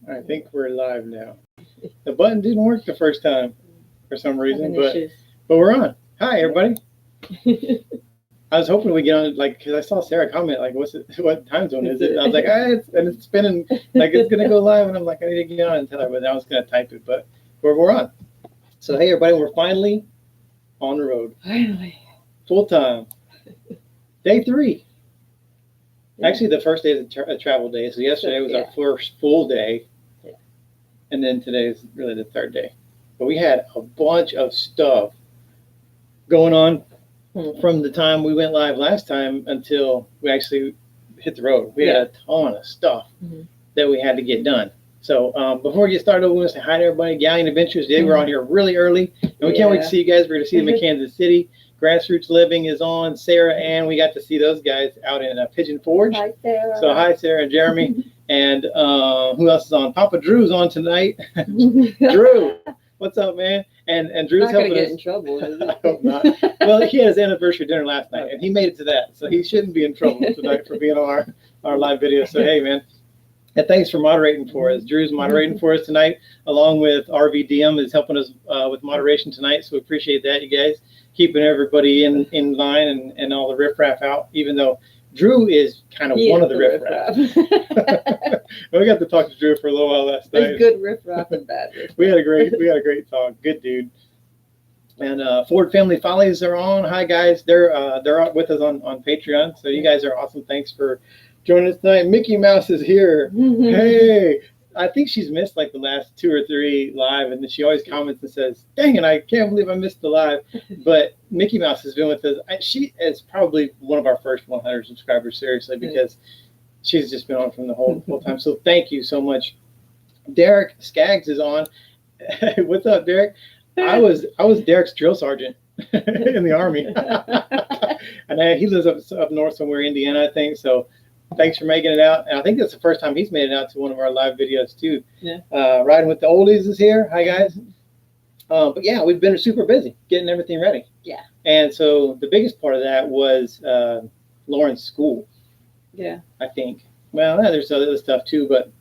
I think we're live now. The button didn't work the first time for some reason, but we're on. Hi, everybody. I was hoping we get on, like, because I saw Sarah comment, like, what time zone is it? And I was like, it's spinning, like, it's going to go live. And I'm like, I need to get on and tell everybody. I was going to type it, but we're on. So, hey, everybody, we're finally on the road. Finally. Full time. Day 3. Yeah. Actually, the first day is a travel day. So yesterday was our first full day. Yeah. And then today is really the 3rd day. But we had a bunch of stuff going on from the time we went live last time until we actually hit the road. We had a ton of stuff that we had to get done. So before we get started, we want to say hi to everybody. Galleon Adventures, they were on here really early. And we can't wait to see you guys. We're going to see them in Kansas City. Grassroots Living is on. Sarah and we got to see those guys out in Pigeon Forge. Hi, Sarah. So hi, Sarah and Jeremy. And who else is on? Papa Drew's on tonight. Drew, what's up, man? And Drew's helping us. Not gonna get in trouble, is it? I hope not. Well, he had his anniversary dinner last night, and he made it to that, so he shouldn't be in trouble tonight for being on our live video. So hey, man. And thanks for moderating for us. Drew's moderating for us tonight, along with RVDM is helping us with moderation tonight. So we appreciate that, you guys, keeping everybody in line and all the riffraff out, even though Drew is kind of one of the riffraff. We got to talk to Drew for a little while last night. There's good riffraff and bad riffraff. We had a great talk. Good dude. And Ford Family Follies are on. Hi guys, they're with us on Patreon. So you guys are awesome. Thanks for joining us tonight. Mickey Mouse is here. Hey, I think she's missed like the last 2 or 3 live, and she always comments and says, "Dang it, I can't believe I missed the live." But Mickey Mouse has been with us. She is probably one of our first 100 subscribers, seriously, because she's just been on from the whole time. So thank you so much. Derek Skaggs is on. What's up, Derek? I was Derek's drill sergeant in the Army, and he lives up north somewhere, Indiana, I think. So. Thanks for making it out. And I think that's the first time he's made it out to one of our live videos too. Yeah. Riding with the Oldies is here. Hi guys. But yeah, we've been super busy getting everything ready. Yeah. And so the biggest part of that was Lauren's school. Yeah. I think. Well, there's other stuff too, but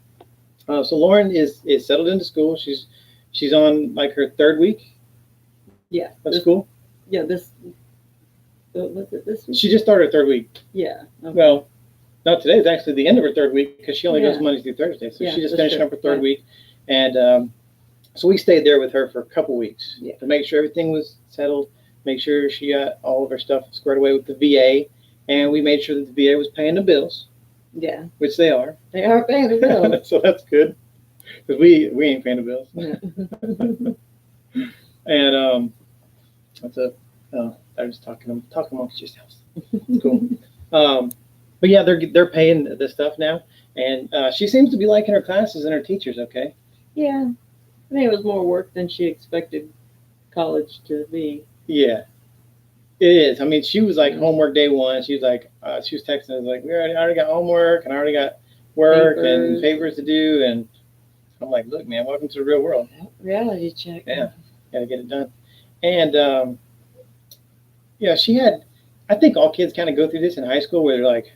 so Lauren is settled into school. She's on like her 3rd week. Yeah. Of school. Yeah. Was it this week? She just started her 3rd week. Yeah. Okay. Well. No, today is actually the end of her 3rd week because she only goes Monday through Thursday. So she just finished up her 3rd week. And so we stayed there with her for a couple weeks to make sure everything was settled, make sure she got all of her stuff squared away with the VA. And we made sure that the VA was paying the bills. Yeah. Which they are. They are paying the bills. So that's good. Because we ain't paying the bills. Yeah. And what's up? Oh, I was talking amongst yourselves. Cool. But yeah, they're paying this stuff now, and she seems to be liking her classes and her teachers. Okay. Yeah, I think it was more work than she expected college to be. Yeah, it is. I mean, she was like homework day 1. She was like, she was texting us like, I already got homework and I already got work and papers to do, and I'm like, look, man, welcome to the real world. Reality check. Yeah, gotta get it done. And yeah, she had. I think all kids kind of go through this in high school where they're like.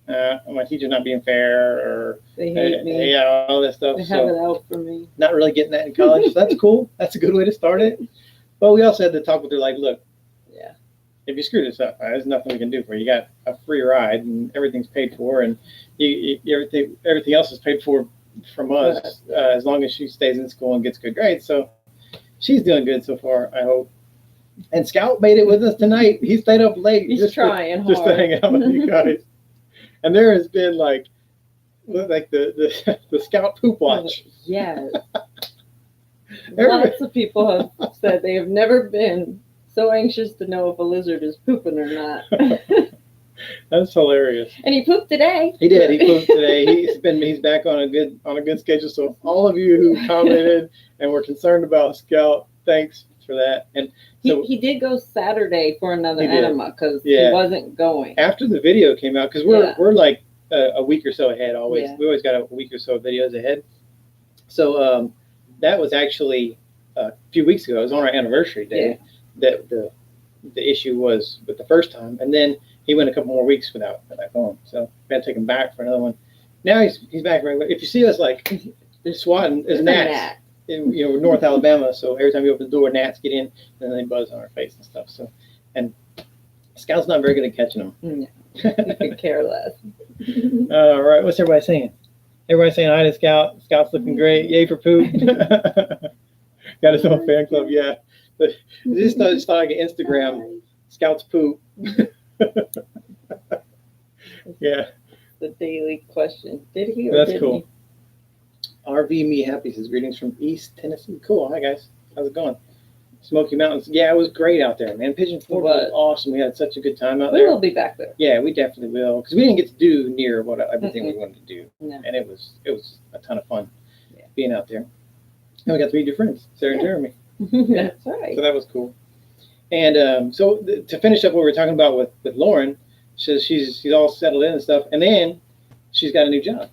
My teacher's not being fair, or they hate me. Yeah, all that stuff. They have it out for me. Not really getting that in college. So that's cool. That's a good way to start it. But we also had to talk with her like, look, if you screw this up, there's nothing we can do for you. You got a free ride, and everything's paid for, and everything else is paid for from us as long as she stays in school and gets good grades. So she's doing good so far, I hope. And Scout made it with us tonight. He stayed up late. He's trying hard. Just to hang out with you guys. And there has been like the Scout poop watch. Yes. Lots of people have said they have never been so anxious to know if a lizard is pooping or not. That's hilarious. And he pooped today. He did. He pooped today. He's back on a good schedule. So all of you who commented and were concerned about Scout, thanks for that. And so he did go Saturday for another enema because he wasn't going after the video came out, because we're like a week or so ahead always. We always got a week or so of videos ahead. So that was actually a few weeks ago. It was on our anniversary day that the issue was with the first time, and then he went a couple more weeks without going. So we had to take him back for another one. Now he's back right away. If you see us like swatting is It's a gnats. gnat. In, North Alabama. So every time you open the door, gnats get in, and then they buzz on our face and stuff. So, and Scout's not very good at catching them. No, you could care less. All right, what's everybody saying? Everybody saying hi to Scout. Scout's looking great. Yay for poop. Got his own fan club, yeah. But this just like an Instagram. Scout's poop. Yeah. The daily question. Did he or That's didn't cool. RV Me Happy says greetings from East Tennessee. Cool. Hi guys. How's it going? Smoky Mountains. Yeah, it was great out there, man. Pigeon Forge was awesome. We had such a good time out he? there. We will be back there. Yeah, we definitely will, because we didn't get to do near what everything we wanted to do, No. and it was a ton of fun Yeah. being out there. And we got to meet your friends, Sarah and Jeremy. That's right. So that was cool. And to finish up what we were talking about with Lauren, she says she's all settled in and stuff, and then she's got a new job,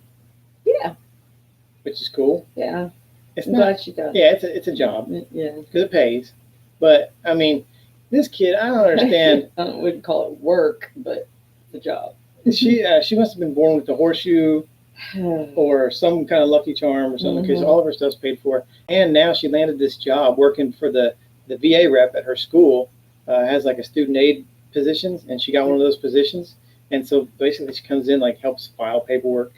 Yeah. which is cool. Yeah. It's I'm not. glad she does. Yeah, it's a job Yeah. because it pays. But I mean, this kid, I don't understand. I wouldn't call it work, but the job. She must have been born with the horseshoe or some kind of lucky charm or something, because all of her stuff's paid for. And now she landed this job working for the VA rep at her school. Has like a student aid positions, and she got one of those positions. And so basically she comes in, like helps file paperwork,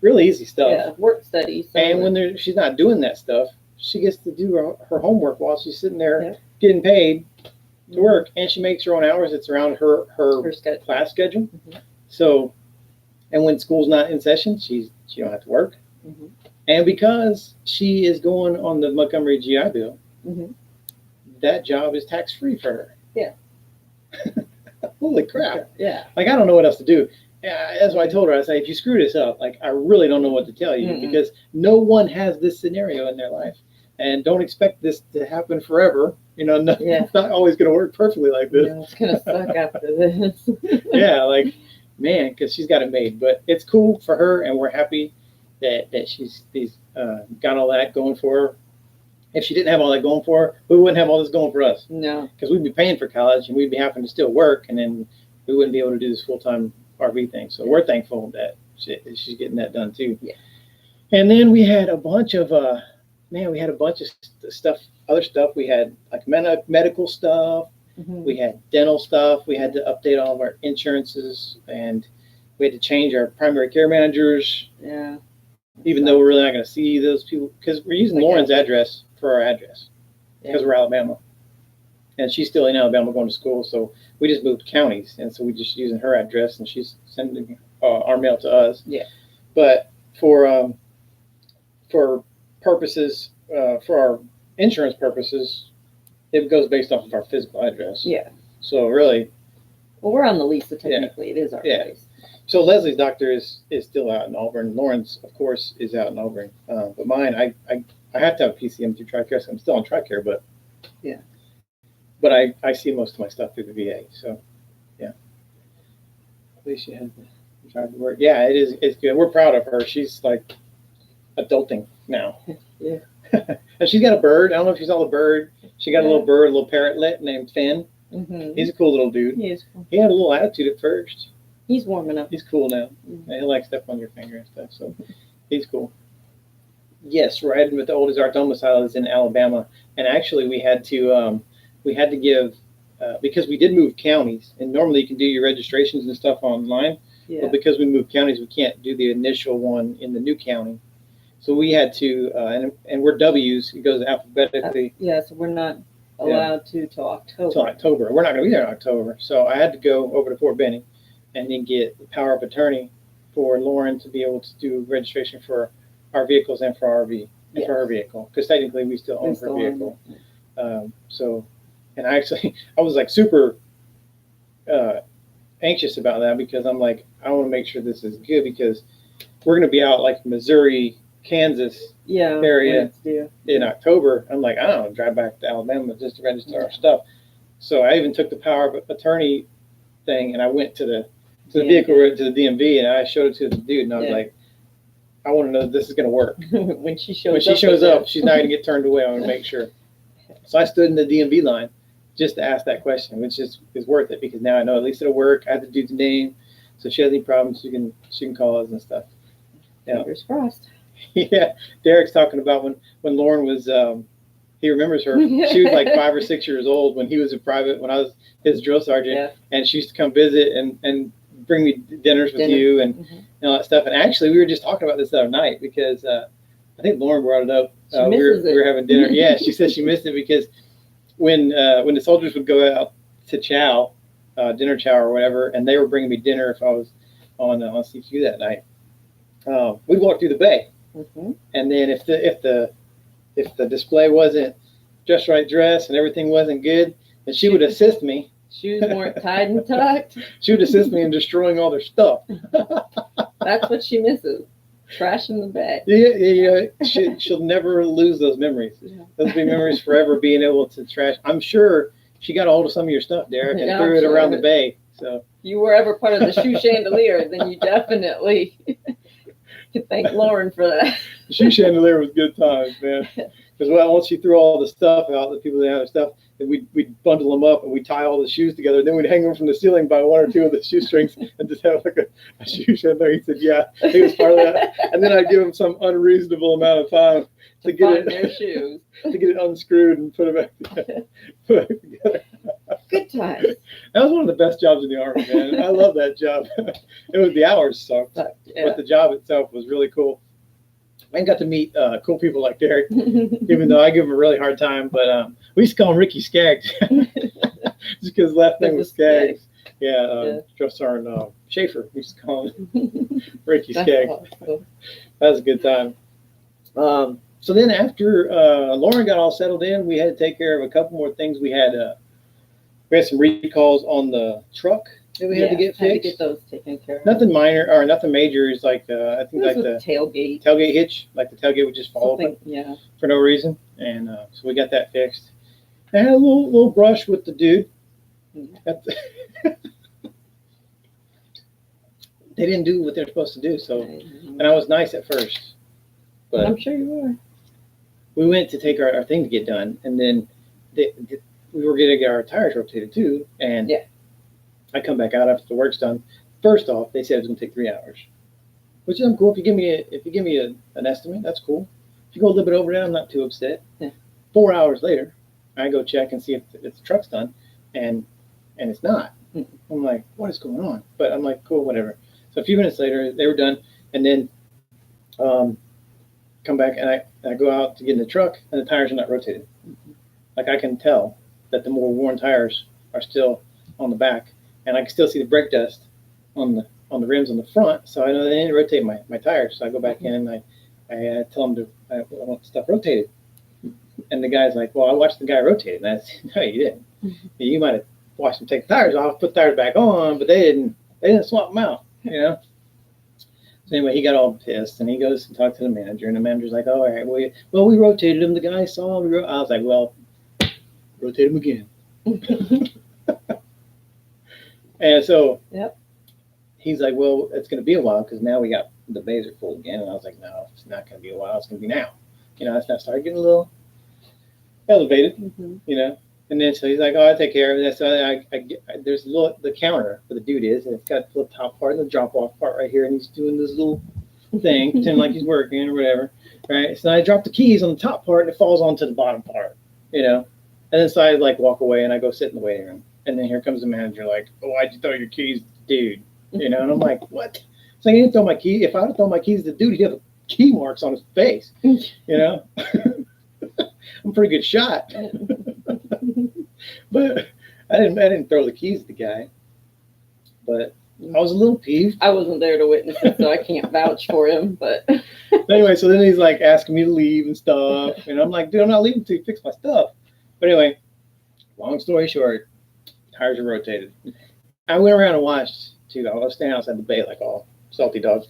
really easy stuff. Yeah, work studies. And when she's not doing that stuff, she gets to do her homework while she's sitting there Yep. getting paid to work, and she makes her own hours. It's around her schedule. class schedule. Mhm. So, and when school's not in session, she don't have to work. Mm-hmm. And because she is going on the Montgomery GI Bill, Mm-hmm. that job is tax free for her. Yeah. Holy crap! Yeah. Like, I don't know what else to do. That's why I told her. I said, if you screw this up, like, I really don't know what to tell you, Mm-mm. because no one has this scenario in their life, and don't expect this to happen forever. No, Yeah. It's not always going to work perfectly like this. Yeah, it's gonna suck after this. Yeah, like, man, because she's got it made. But it's cool for her, and we're happy that she's got all that going for her. If she didn't have all that going for her, we wouldn't have all this going for us, No. because we'd be paying for college, and we'd be having to still work, and then we wouldn't be able to do this full-time RV thing. So we're thankful that she's getting that done too. Yeah. And then we had a bunch of stuff, other stuff. We had like medical stuff. Mm-hmm. We had dental stuff. We had to update all of our insurances, and we had to change our primary care managers, Yeah. even though we're really not going to see those people, because we're using Like Lauren's address for our address, because Yeah. we're Alabama. And she's still in Alabama going to school, so we just moved counties, and so we're just using her address, and she's sending our mail to us. Yeah. But for purposes, for our insurance purposes, it goes based off of our physical address. Yeah. So really, Well, we're on the lease, so technically it is our Yeah. place. so Leslie's doctor is still out in Auburn. Lauren's, of course, is out in Auburn. But mine, I have to have a PCM through TRICARE, so I'm still on TRICARE, but Yeah. But I see most of my stuff through the VA, so yeah. At least she has tried to work. Yeah, it's good. We're proud of her. She's like adulting now. Yeah. And she's got a bird. I don't know if you saw the bird. She got a little bird, a little parrotlet named Finn. Mm-hmm. He's a cool little dude. He is cool. He had a little attitude at first. He's warming up. He's cool now. Mhm. And he likes stuff on your finger and stuff, so he's cool. Yes, riding with the oldest art domicile is in Alabama, and actually we had to give because we did move counties, and normally you can do your registrations and stuff online, Yeah. but because we moved counties, we can't do the initial one in the new county. So we had to, and we're W's, it goes alphabetically Yeah, so we're not allowed to till October. until October. We're not going to be there in October. So I had to go over to Fort Benning and then get the power of attorney for Lauren to be able to do registration for our vehicles and for our RV, and for her vehicle, because technically we still own her vehicle. And I was like super anxious about that, because I'm like, I want to make sure this is good, because we're going to be out like Missouri, Kansas Yeah. area Yeah. in October. I'm like, I don't know, drive back to Alabama just to register our stuff. So I even took the power of attorney thing, and I went to the vehicle, to the DMV, and I showed it to the dude, and I was like, I want to know that this is going to work. When she shows When she up. shows up, she's not going to get turned away. I want to make sure. So I stood in the DMV line just to ask that question, which is worth it, because now I know at least it'll work. I have the dude's name, so if she has any problems, she can call us and stuff. Yeah. Fingers crossed. Yeah, Derek's talking about when Lauren was. He remembers her. She was like 5 or 6 years old when he was a private. When I was his drill sergeant, Yeah. and she used to come visit and bring me dinners with you and all that stuff. And actually, we were just talking about this the other night because I think Lauren brought it up. We were having dinner. Yeah, she said she missed it because when the soldiers would go out to chow, dinner chow or whatever, and they were bringing me dinner if I was on CQ that night. We'd walk through the bay, and then if the display wasn't just right dress and everything wasn't good, then she would assist me. Shoes weren't tied and tucked. She would assist me in destroying all their stuff. That's what she misses. Trash in the bag. Yeah. She'll never lose those memories. Yeah. Those will be memories forever, being able to trash. I'm sure she got a hold of some of your stuff, Derek, and threw it around the bay. So if you were ever part of the shoe chandelier, then you definitely can thank Lauren for that. the shoe chandelier was good times, man. Because once she threw all the stuff out, the people that had their stuff, then we'd bundle them up and we'd tie all the shoes together. Then we'd hang them from the ceiling by one or two of the shoestrings and just have like a shoe chandelier. He said, yeah, he was part of that. And then I'd give him some unreasonable amount of time to get their shoes. To get it unscrewed and put it back together. Good times. That was one of the best jobs in the Army, man. I love that job. It was the hours sucked, but the job itself was really cool. I got to meet cool people like Derek, even though I give him a really hard time. But we used to call him Ricky Skaggs, just because his last name was Skaggs. Yeah, Drill Sergeant Schaefer. We used to call him Ricky Skaggs. Awesome. That was a good time. So then after Lauren got all settled in, we had to take care of a couple more things. We had some recalls on the truck that we had to get fixed. Had to get those taken care of. Nothing minor or nothing major. It's like I think like the tailgate hitch, like the tailgate would just fall open for no reason, and so we got that fixed. I had a little brush with the dude. They didn't do what they're supposed to do, so and I was nice at first, but I'm sure you were. We went to take our thing to get done, and then we were going to get our tires rotated too, and I come back out after the work's done. First off, they said it was going to take 3 hours, which I'm cool. If you give me an estimate, that's cool. If you go a little bit over that, I'm not too upset. 4 hours later, I go check and see if the truck's done, and it's not. I'm like, what is going on? But I'm like, cool, whatever. So a few minutes later, they were done, and then come back and I go out to get in the truck, and the tires are not rotated. Like I can tell that the more worn tires are still on the back, and I can still see the brake dust on the rims on the front. So I know they didn't rotate my tires. So I go back in and I tell them I want stuff rotated. And the guy's like, well, I watched the guy rotate it. And I said, no, you didn't. You might have watched him take the tires off, put the tires back on, but they didn't swap them out, you know? So anyway, he got all pissed, and he goes and talks to the manager, and the manager's like, all right, well, we rotated him. The guy saw him. I was like, well, rotate him again. And so he's like, well, it's going to be a while because now we got the bays are full again. And I was like, no, it's not going to be a while. It's going to be now. You know, I started getting a little elevated, you know. And then so he's like, oh, I take care of it. So there's the counter where the dude is, and it's got the top part and the drop off part right here, and he's doing this little thing, pretending like he's working or whatever, right? So I drop the keys on the top part, and it falls onto the bottom part, you know. And then so I like walk away, and I go sit in the waiting room, and then here comes the manager, like, oh, why'd you throw your keys, dude? You know, and I'm like, what? So he didn't throw my key. If I would have thrown my keys to the dude, he'd have key marks on his face, you know. I'm a pretty good shot. But I didn't throw the keys at the guy. But I was a little peeved. I wasn't there to witness it, so I can't vouch for him. But anyway, so then he's like asking me to leave and stuff, and I'm like, dude, I'm not leaving until you fix my stuff. But anyway, long story short, tires are rotated. I went around and watched too. I was standing outside the bay like all salty dogs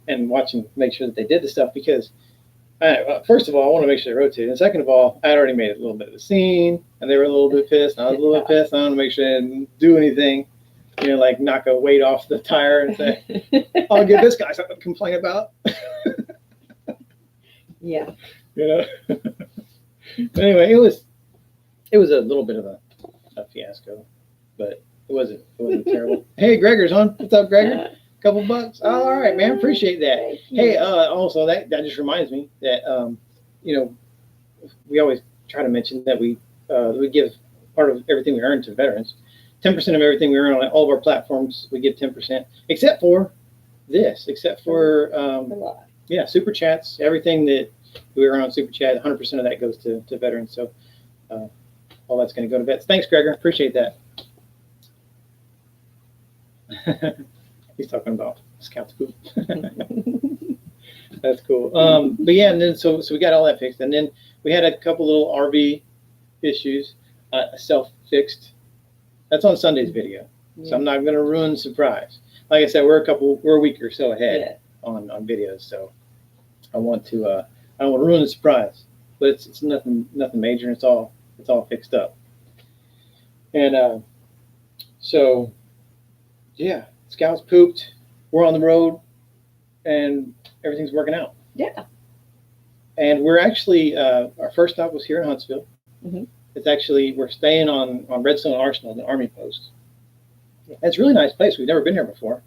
and watching, make sure that they did the stuff because. First of all, I want to make sure they rotate. And second of all, I had already made a little bit of a scene, and they were a little bit pissed, and I was a little bit pissed. I want to make sure they didn't do anything, you know, like knock a weight off the tire and say, I'll give this guy something to complain about. Yeah. You know? But anyway, it was a little bit of a fiasco, but it wasn't terrible. Hey, Gregor's on. What's up, Gregor? Couple bucks. Oh, all right, man. Appreciate that. Thank you. Hey, also that just reminds me that you know, we always try to mention that we give part of everything we earn to veterans. 10% of everything we earn on all of our platforms, we give 10%, except for this, except for yeah, super chats. Everything that we earn on super chat, 100% of that goes to veterans. So all that's going to go to vets. Thanks, Gregor. Appreciate that. He's talking about Scout's poop. That's cool. But yeah, and then so we got all that fixed, and then we had a couple little RV issues, self-fixed. That's on Sunday's video, so I'm not going to ruin the surprise. Like I said, we're a week or so ahead on videos, so I don't want to ruin the surprise. But it's nothing major, and it's all fixed up. And so yeah, Scouts pooped. We're on the road, and everything's working out. Yeah. And we're actually our first stop was here in Huntsville. Mm-hmm. It's actually we're staying on Redstone Arsenal, the Army post. It's a really nice place. We've never been here before,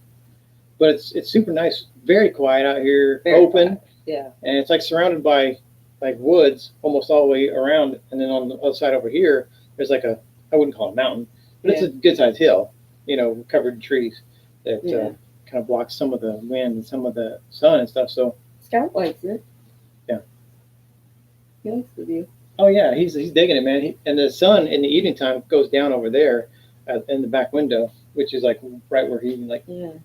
but it's super nice. Very quiet out here, open. Quiet. Yeah. And it's like surrounded by like woods almost all the way around, and then on the other side over here, there's like I wouldn't call it a mountain, but it's a good sized hill, covered in trees that kind of blocks some of the wind and some of the sun and stuff. So Scout likes it. Yeah. He likes the view. Oh yeah, he's digging it, man. And the sun in the evening time goes down over there in the back window, which is like right where he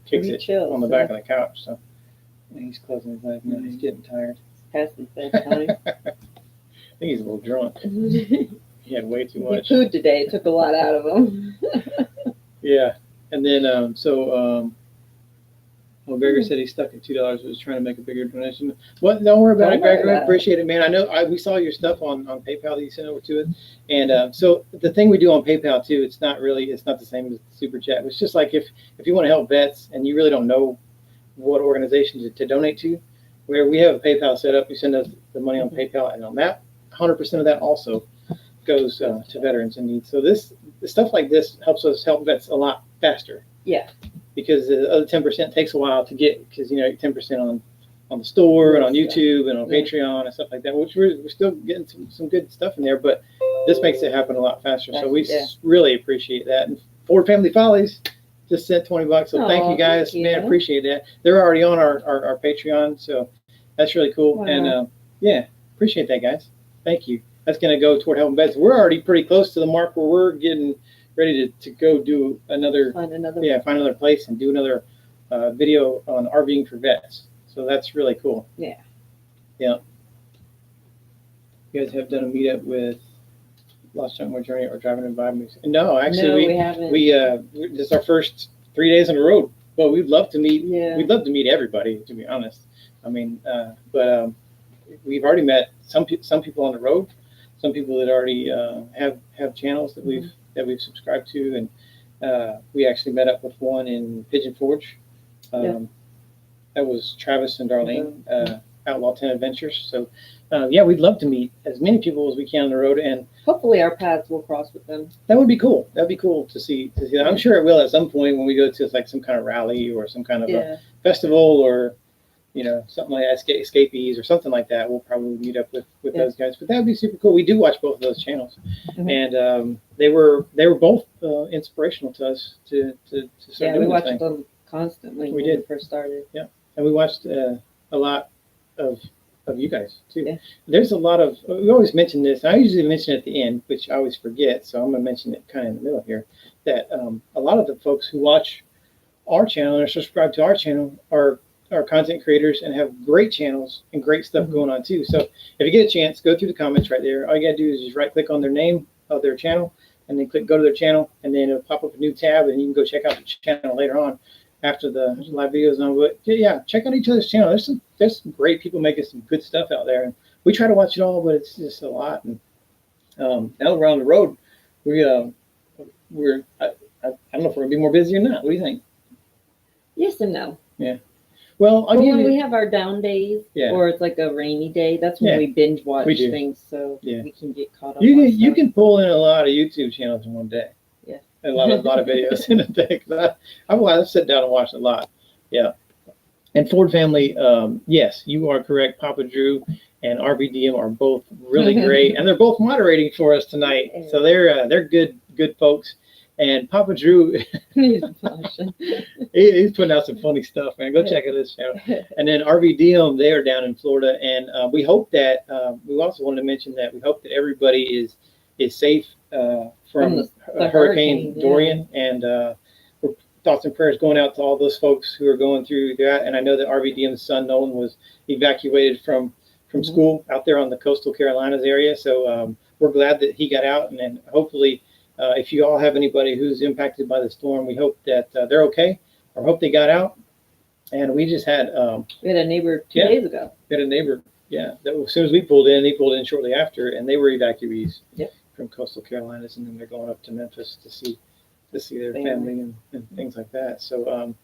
kicks it on the back of the couch. So he's closing his eyes now. He's getting tired. Past his bedtime. I think he's a little drunk. He had way too much. He food today. It took a lot out of him. Yeah, and then Gregor said he stuck at $2. Was trying to make a bigger donation. Well, don't worry about it, Gregor. I appreciate it, man. I know we saw your stuff on PayPal that you sent over to us, and so the thing we do on PayPal too, it's not the same as Super Chat. It's just like if you want to help vets and you really don't know what organization to donate to, where we have a PayPal set up, you send us the money on PayPal, and on that, 100% of that also goes to veterans in need. So stuff like this helps us help vets a lot faster. Yeah. Because the other 10% takes a while to get, because 10% on the store and on YouTube and on Patreon and stuff like that, which we're still getting some good stuff in there, but this makes it happen a lot faster. So we really appreciate that. And Ford Family Follies just sent $20, so thank you guys, man. Appreciate that. They're already on our Patreon, so that's really cool. Wow. And appreciate that, guys. Thank you. That's going to go toward helping vets. We're already pretty close to the mark where we're getting ready to go do find another place and do another video on RVing for vets. So that's really cool. Yeah. You guys have done a meetup with Lost Chunk More Journey or Driving and Vibing? No, actually, we haven't. This is our first 3 days on the road. Well, we'd love to meet. Yeah. We'd love to meet everybody, to be honest. I mean, but we've already met some people on the road, some people that already have channels that we've subscribed to, and we actually met up with one in Pigeon Forge. That was Travis and Darlene, Outlaw 10 Adventures. So we'd love to meet as many people as we can on the road, and hopefully our paths will cross with them. That would be cool. That'd be cool to see that. I'm sure it will at some point when we go to like some kind of rally or some kind of a festival, or something like escapees or something like that. We'll probably meet up with those guys. But that would be super cool. We do watch both of those channels, and they were both inspirational to us to start doing we watched them constantly when we first started. Yeah, and we watched a lot of you guys too. Yeah. There's a lot of, we always mention this. I usually mention it at the end, which I always forget. So I'm going to mention it kind of in the middle here. That a lot of the folks who watch our channel and are subscribed to our channel are content creators and have great channels and great stuff going on too. So if you get a chance, go through the comments right there. All you gotta do is just right click on their name of their channel and then click go to their channel, and then it'll pop up a new tab, and you can go check out the channel later on after the live videos on. But check out each other's channel. There's some great people making some good stuff out there, and we try to watch it all, but it's just a lot. And now we're on the road. I don't know if we're gonna be more busy or not. What do you think? Yes and no. Yeah. Well, when we have our down days, or it's like a rainy day, that's when we binge watch things, so we can get caught up. You can pull in a lot of YouTube channels in one day. Yeah, a lot of videos in a day. I've sat down and watched a lot. Yeah. And Ford family, yes, you are correct. Papa Drew and RVDM are both really great, and they're both moderating for us tonight. So they're good folks. And Papa Drew, he's putting out some funny stuff, man. Go check out his channel. And then RVDM, they are down in Florida, and we hope that we also wanted to mention that we hope that everybody is safe from the Hurricane Dorian, and thoughts and prayers going out to all those folks who are going through that. And I know that RVDM's son Nolan was evacuated from school out there on the coastal Carolinas area, so we're glad that he got out, and then hopefully. If you all have anybody who's impacted by the storm, we hope that they're okay, or hope they got out. And we just had we had a neighbor 2 days ago. We had a neighbor, that as soon as we pulled in, he pulled in shortly after, and they were evacuees from coastal Carolinas, and then they're going up to Memphis to see their family and things like that. So,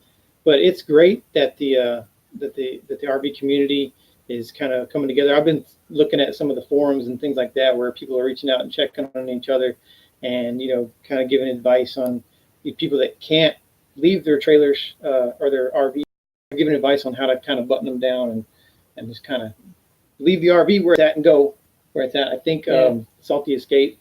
but it's great that the RV community is kind of coming together. I've been looking at some of the forums and things like that where people are reaching out and checking on each other. And, kind of giving advice on people that can't leave their trailers or their RV, giving advice on how to kind of button them down and just kind of leave the RV where it's at and go where it's at. I think Salty Escape,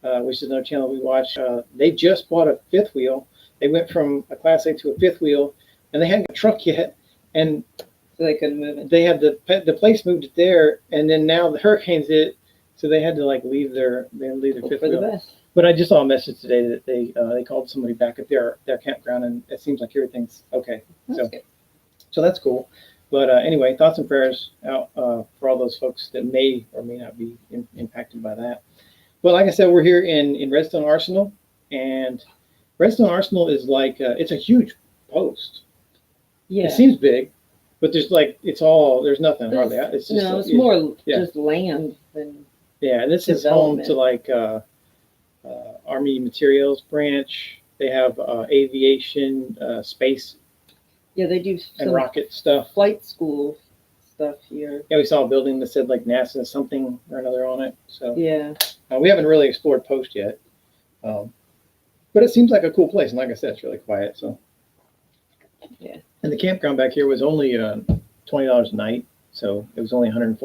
which is another channel we watch, they just bought a fifth wheel. They went from a Class A to a fifth wheel, and they hadn't got a truck yet. And so they couldn't move it. They had the place moved it there, and then now the hurricane's hit, so they had to leave their fifth wheel. The best. But I just saw a message today that they called somebody back at their campground, and it seems like everything's okay. So that's cool. But anyway, thoughts and prayers out for all those folks that may or may not be impacted by that. Well, like I said, we're here in Redstone Arsenal, and Redstone Arsenal is it's a huge post. Yeah. It seems big, but there's there's nothing hardly. It's just more just land than. Yeah, and this is home to Army Materials Branch. They have aviation, space. Yeah, they do and rocket stuff. Flight school stuff here. Yeah, we saw a building that said NASA something or another on it. So yeah, we haven't really explored Post yet, but it seems like a cool place. And like I said, it's really quiet. So yeah. And the campground back here was only $20 a night, so it was only $140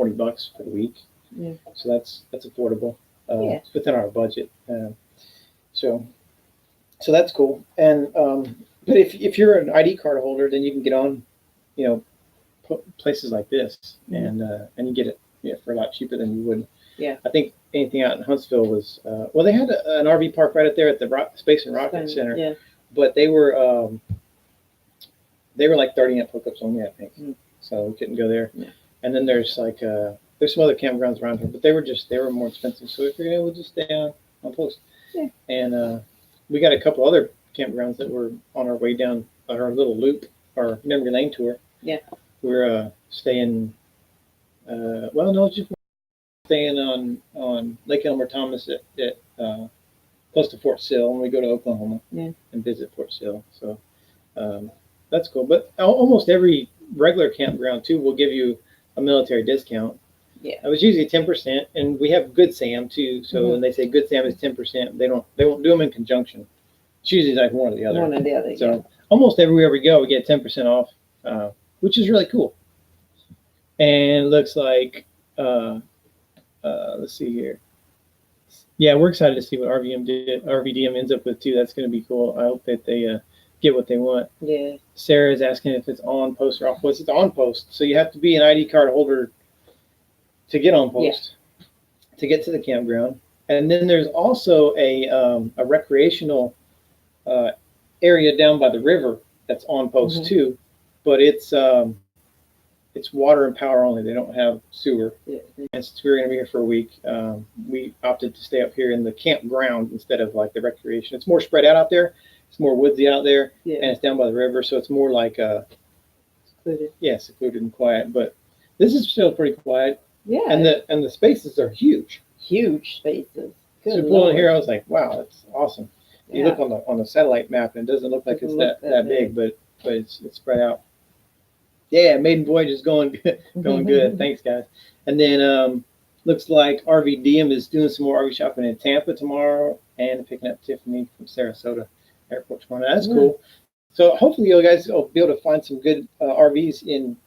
for the week. Yeah. So that's affordable. It's within our budget. So that's cool. And but if you're an ID card holder, then you can get on, places like this, and you get it for a lot cheaper than you would. Yeah. I think anything out in Huntsville was they had an RV park right up there at the Space and Rocket Center. Yeah. But they were like 30 amp hookups only, I think. Mm. So we couldn't go there. Yeah. And then there's some other campgrounds around here, but they were more expensive. So we figured we'll just stay on Post. Yeah. And we got a couple other campgrounds that were on our way down our little loop, our memory lane tour. Yeah. We're staying. Just staying on Lake Elmer Thomas at close to Fort Sill when we go to Oklahoma and visit Fort Sill. So that's cool. But almost every regular campground too will give you a military discount. Yeah. It was usually 10%, and we have Good Sam too. So when they say Good Sam is 10%, they won't do them in conjunction. It's usually like one or the other. One or the other. So almost everywhere we go, we get 10% off, which is really cool. And it looks like let's see here. Yeah, we're excited to see what RVDM ends up with too. That's going to be cool. I hope that they get what they want. Yeah. Sarah is asking if it's on Post or off Post. It's on Post, so you have to be an ID card holder to get on Post, to get to the campground. And then there's also a recreational area down by the river that's on Post too, but it's water and power only. They don't have sewer. Yeah. And since we were going to be here for a week, we opted to stay up here in the campground instead of like the recreation. It's more spread out there. It's more woodsy out there, and it's down by the river, so it's more like secluded. Yeah, secluded and quiet. But this is still pretty quiet. Yeah. And the spaces are huge. Huge spaces. Good so pulling here, I was like, wow, that's awesome. You look on the satellite map, and it doesn't look like it's that big, but it's spread out. Yeah, maiden voyage is going good. Thanks, guys. And then looks like RVDM is doing some more RV shopping in Tampa tomorrow and picking up Tiffany from Sarasota Airport tomorrow. That's cool. So hopefully you guys will be able to find some good RVs in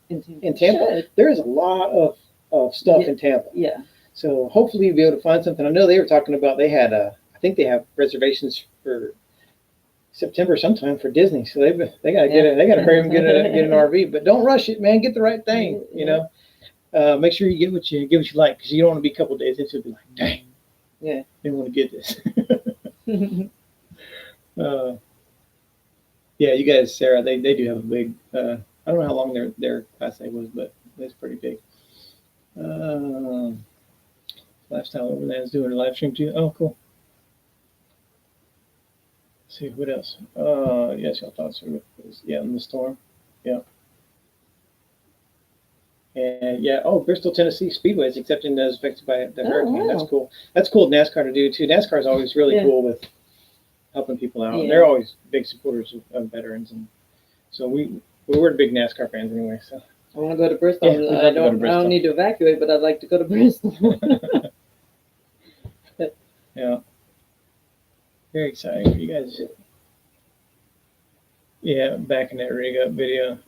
Tampa. There is a lot of stuff in Tampa. Yeah. So hopefully you'll be able to find something. I know they were talking about they had I think they have reservations for September sometime for Disney. So they got to get it. They got to hurry and get an RV. But don't rush it, man. Get the right thing. You know, make sure you get what you like, because you don't want to be a couple of days into it and be like, dang, yeah, didn't want to get this. Yeah, you guys, Sarah, they do have a big. I don't know how long their Class A was, but it's pretty big. Lifestyle Overland's doing a live stream too. Oh, cool. Let's see what else. Yes, y'all thoughts are in the storm. Yeah. And yeah, Bristol, Tennessee Speedway is accepting those affected by the hurricane. Wow. That's cool. That's cool NASCAR to do too. NASCAR is always really cool with helping people out. Yeah. They're always big supporters of veterans, and so we're big NASCAR fans anyway. So I want to go to Bristol. Yeah, I don't need to evacuate, but I'd like to go to Bristol. Yeah. Very exciting for you guys. Yeah, back in that rig up video.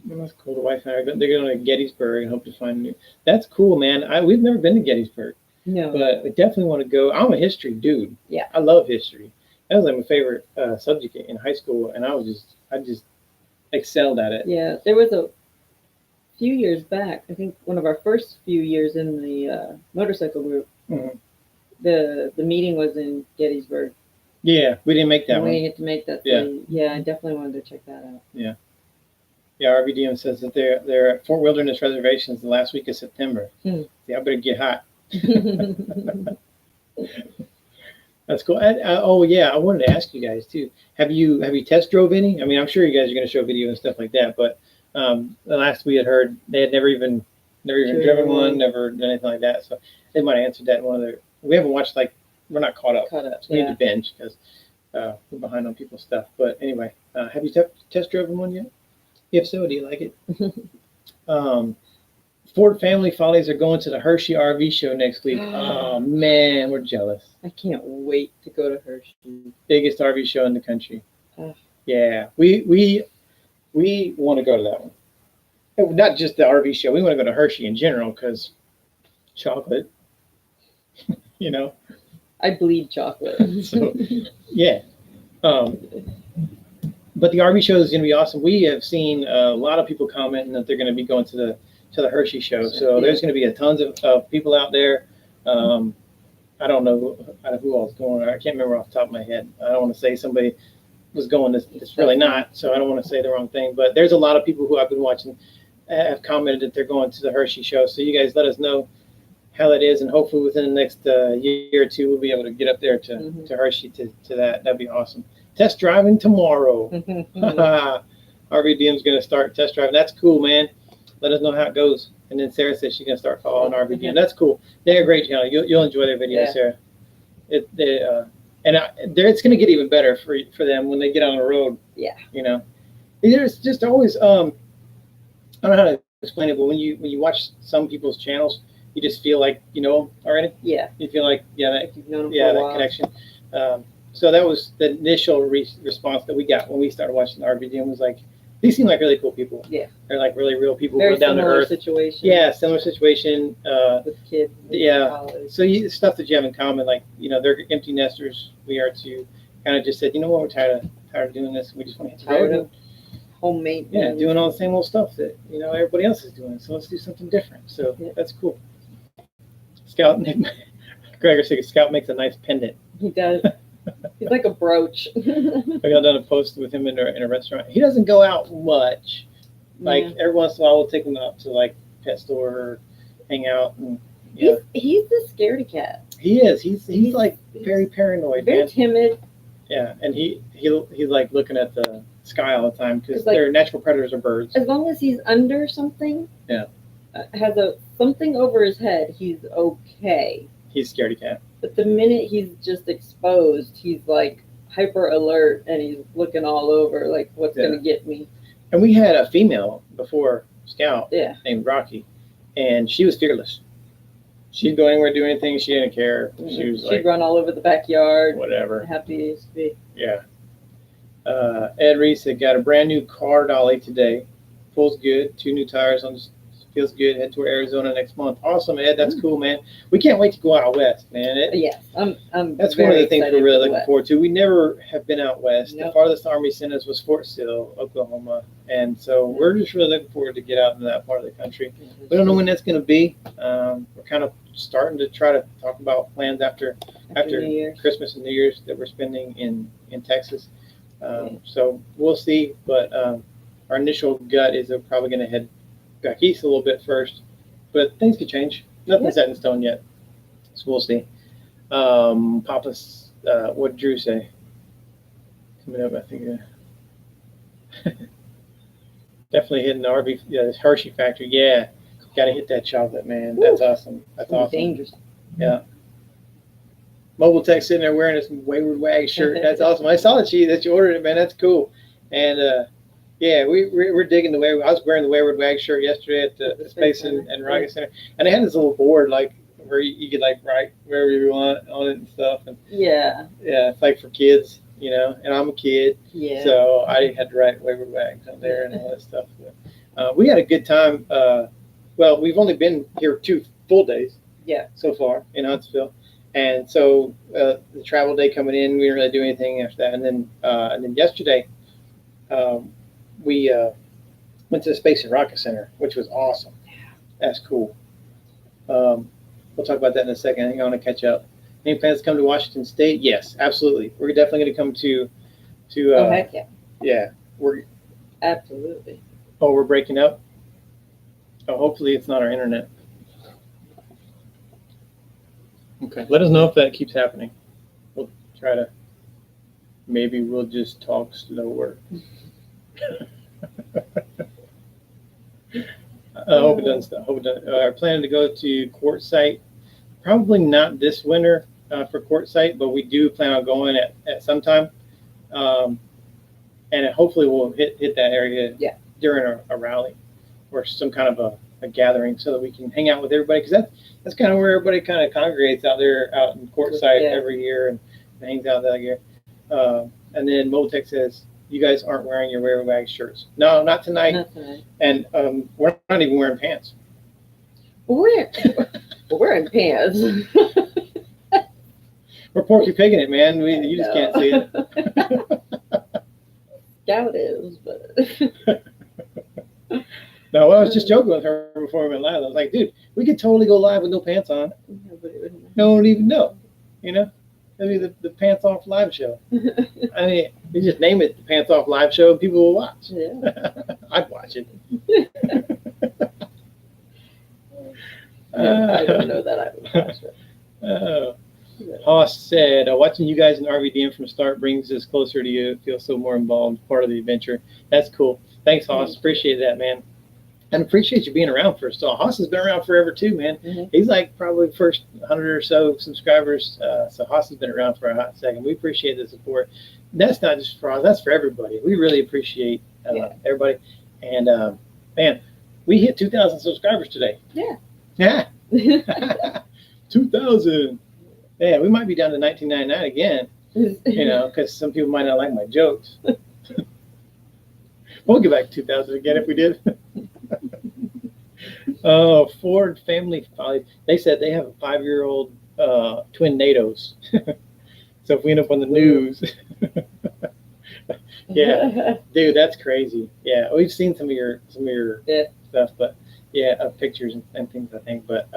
That's cool. The wife and I they're going to Gettysburg and hope to find new. That's cool, man. We've never been to Gettysburg. No. But we definitely want to go. I'm a history dude. Yeah. I love history. That was like my favorite subject in high school, and I just excelled at it. Yeah. There was a few years back, I think one of our first few years in the motorcycle group, the meeting was in Gettysburg. Yeah, we didn't make that one. We didn't get to make that. Yeah, I definitely wanted to check that out. Yeah. Yeah, RVDM says that they're at Fort Wilderness reservations the last week of September. Yeah, I better get hot. That's cool. I wanted to ask you guys too. Have you test drove any? I mean, I'm sure you guys are going to show video and stuff like that, but the last we had heard, they had never even driven one, never done anything like that. So they might have answered that in one of their. We haven't watched, like, we're not caught up. So we need to binge because we're behind on people's stuff. But anyway, have you test driven one yet? If so, do you like it? Ford Family Follies are going to the Hershey RV show next week. Oh man, we're jealous. I can't wait to go to Hershey. Biggest RV show in the country. Yeah, we want to go to that one. Not just the RV show. We want to go to Hershey in general because chocolate. You know. I bleed chocolate. So, yeah. But the RV show is going to be awesome. We have seen a lot of people commenting that they're going to be going to the Hershey show. So there's going to be a tons of people out there. I don't know who else is going. I can't remember off the top of my head. I don't want to say somebody was going. It's really not. So I don't want to say the wrong thing. But there's a lot of people who I've been watching have commented that they're going to the Hershey show. So you guys let us know how that is, and hopefully within the next year or two we'll be able to get up there to Hershey to that. That'd be awesome. Test driving tomorrow. RVDM is going to start test driving. That's cool, man. Let us know how it goes. And then Sarah says she's going to start following RVDM. That's cool. They're a great channel. You'll enjoy their videos, Sarah. It's going to get even better for them when they get on the road. Yeah. You know, there's just always I don't know how to explain it, but when you watch some people's channels, you just feel like you know already. Yeah. You feel like that connection. So that was the initial response that we got when we started watching the RVDM. Was like, these seem like really cool people. Yeah. They're like really real people. Very down to earth. Situation. Yeah, similar situation. With kids. Yeah. So stuff that you have in common, like, you know, they're empty nesters. We are too. Kind of just said, you know what, we're tired of doing this. We just want to tired of homemade. Yeah, doing all the same old stuff that everybody else is doing. So let's do something different. So that's cool. Scout, Gregor said, Scout makes a nice pendant. He does. He's like a brooch. I got done a post with him in a restaurant. He doesn't go out much. Like every once in a while, we'll take him out to like pet store or hang out. And he's the scaredy cat. He is. He's like very paranoid. Very timid. Yeah, and he's like looking at the sky all the time because their natural predators are birds. As long as he's under something. Yeah. Has something over his head, he's okay. He's scaredy cat. But the minute he's just exposed, he's like hyper alert and he's looking all over like, what's going to get me? And we had a female before Scout named Rocky, and she was fearless. She'd go anywhere, do anything. She didn't care. She was She'd run all over the backyard. whatever. Happy as to be. Yeah. Ed Reese had got a brand new car dolly today. Pulls good. 2 new tires on. Feels good. Head toward Arizona next month. Awesome, Ed. That's cool, man. We can't wait to go out west, man. Yes, I'm. That's very one of the things we're really excited looking forward to. We never have been out west. Nope. The farthest Army sent us was Fort Sill, Oklahoma, and so we're just really looking forward to get out into that part of the country. We don't know when that's going to be. We're kind of starting to try to talk about plans after New Year's. Christmas and New Year's that we're spending in Texas. So we'll see, but our initial gut is that we're probably going to head back east a little bit first, but things could change. Nothing's set in stone yet, so we'll see. Papa's, what did Drew say? Coming up, I think. Definitely hitting the RV, this Hershey factory. Yeah, got to hit that chocolate, man. That's awesome. That's awesome. Dangerous. Yeah. Mobile Tech sitting there wearing this Wayward Wag shirt. That's awesome. I saw that you ordered it, man. That's cool. And yeah, we're digging the way. I was wearing the Wayward Wag shirt yesterday at the Space and Rocket Center, and they had this little board like where you could like write wherever you want on it and stuff. And yeah, it's like for kids, And I'm a kid, so I had to write Wayward Wags on there and all that stuff. But, we had a good time. Well, we've only been here 2 full days. Yeah. So far in Huntsville. And so the travel day coming in, we didn't really do anything after that. And then yesterday, we went to the Space and Rocket Center, which was awesome. That's cool. We'll talk about that in a second. I think I want to catch up. Any plans to come to Washington State? Yes, absolutely. We're definitely going to come to. Oh heck yeah. Yeah, we're absolutely. Oh, we're breaking up. Oh, hopefully it's not our internet. Okay. Let us know if that keeps happening. We'll try to. Maybe we'll just talk slower. I hope it doesn't. Our plan to go to Quartzsite, probably not this winter for Quartzsite, but we do plan on going at some time, and hopefully we'll hit that area during a rally or some kind of a gathering so that we can hang out with everybody, because that's kind of where everybody kind of congregates out there out in Quartzsite every year and hangs out that year. And then Motec says, you guys aren't wearing your Wayward Wag shirts. No, not tonight. Not tonight. And we're not even wearing pants. We're wearing pants. We're Porky Pigging it, man. You just can't see it. Scout is, but... No, I was just joking with her before we went live. I was like, dude, we could totally go live with no pants on. No one would even know, That'd be the Pants Off Live Show. I mean, you just name it the Pants Off Live Show and people will watch. Yeah. I'd watch it. I don't know that I would watch it. Hoss said, watching you guys in RVDM from the start brings us closer to you. It feels so more involved, part of the adventure. That's cool. Thanks, Hoss. Appreciate that, man. And appreciate you being around first of all. Haas has been around forever too, man. Mm-hmm. He's like probably first 100 or so subscribers. So Haas has been around for a hot second. We appreciate the support. That's not just for us, that's for everybody. We really appreciate everybody. And man, we hit 2,000 subscribers today. Yeah. 2,000. Yeah, we might be down to 1999 again, because some people might not like my jokes. We'll get back to 2,000 again if we did. Oh, Ford Family Folly. They said they have a 5-year-old twin NATOs. So if we end up on the news, yeah, dude, that's crazy. Yeah, we've seen some of your stuff, but pictures and things, I think. But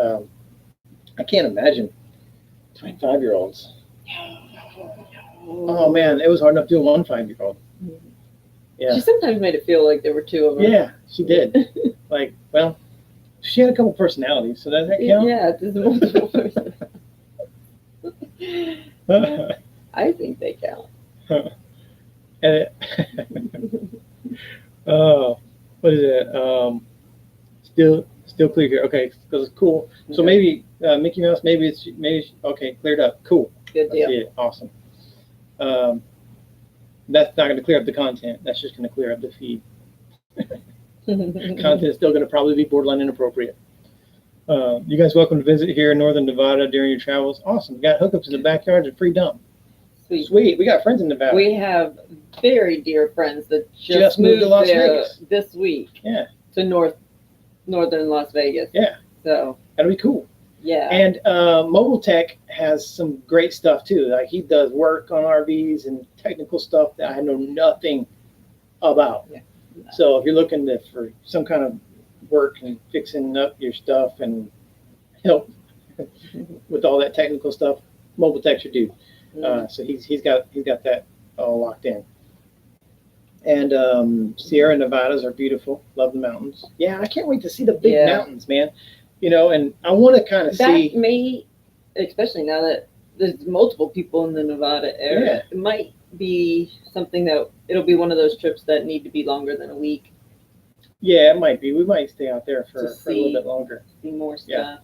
I can't imagine 25-year-olds. Oh man, it was hard enough doing one 5-year-old. Yeah. She sometimes made it feel like there were 2 of them. Yeah, she did. Like, well, she had a couple personalities, so does that count? Yeah, there's multiple personalities. I think they count. And what is it? Still clear here. Okay, because it's cool. So maybe Mickey Mouse. Maybe okay. Cleared up. Cool. Good deal. Yeah, awesome. That's not going to clear up the content. That's just going to clear up the feed. Content is still going to probably be borderline inappropriate. You guys welcome to visit here in Northern Nevada during your travels. Awesome. We got hookups in the backyard and free dump. Sweet. Sweet. We got friends in Nevada. We have very dear friends that Just moved to Las Vegas this week. Yeah. To northern Las Vegas. Yeah. So that'll be cool. Yeah. And Mobile Tech has some great stuff too. Like he does work on RVs and technical stuff that I know nothing about. Yeah. So if you're looking for some kind of work and fixing up your stuff and help with all that technical stuff, Mobile Tech's your dude. So he's got that all locked in. And Sierra Nevadas are beautiful. Love the mountains. Yeah, I can't wait to see the big mountains, man. You know, and I want to kind of see. That may, especially now that there's multiple people in the Nevada area, it might be something that it'll be one of those trips that need to be longer than a week. Yeah, it might be. We might stay out there for a little bit longer. See more stuff.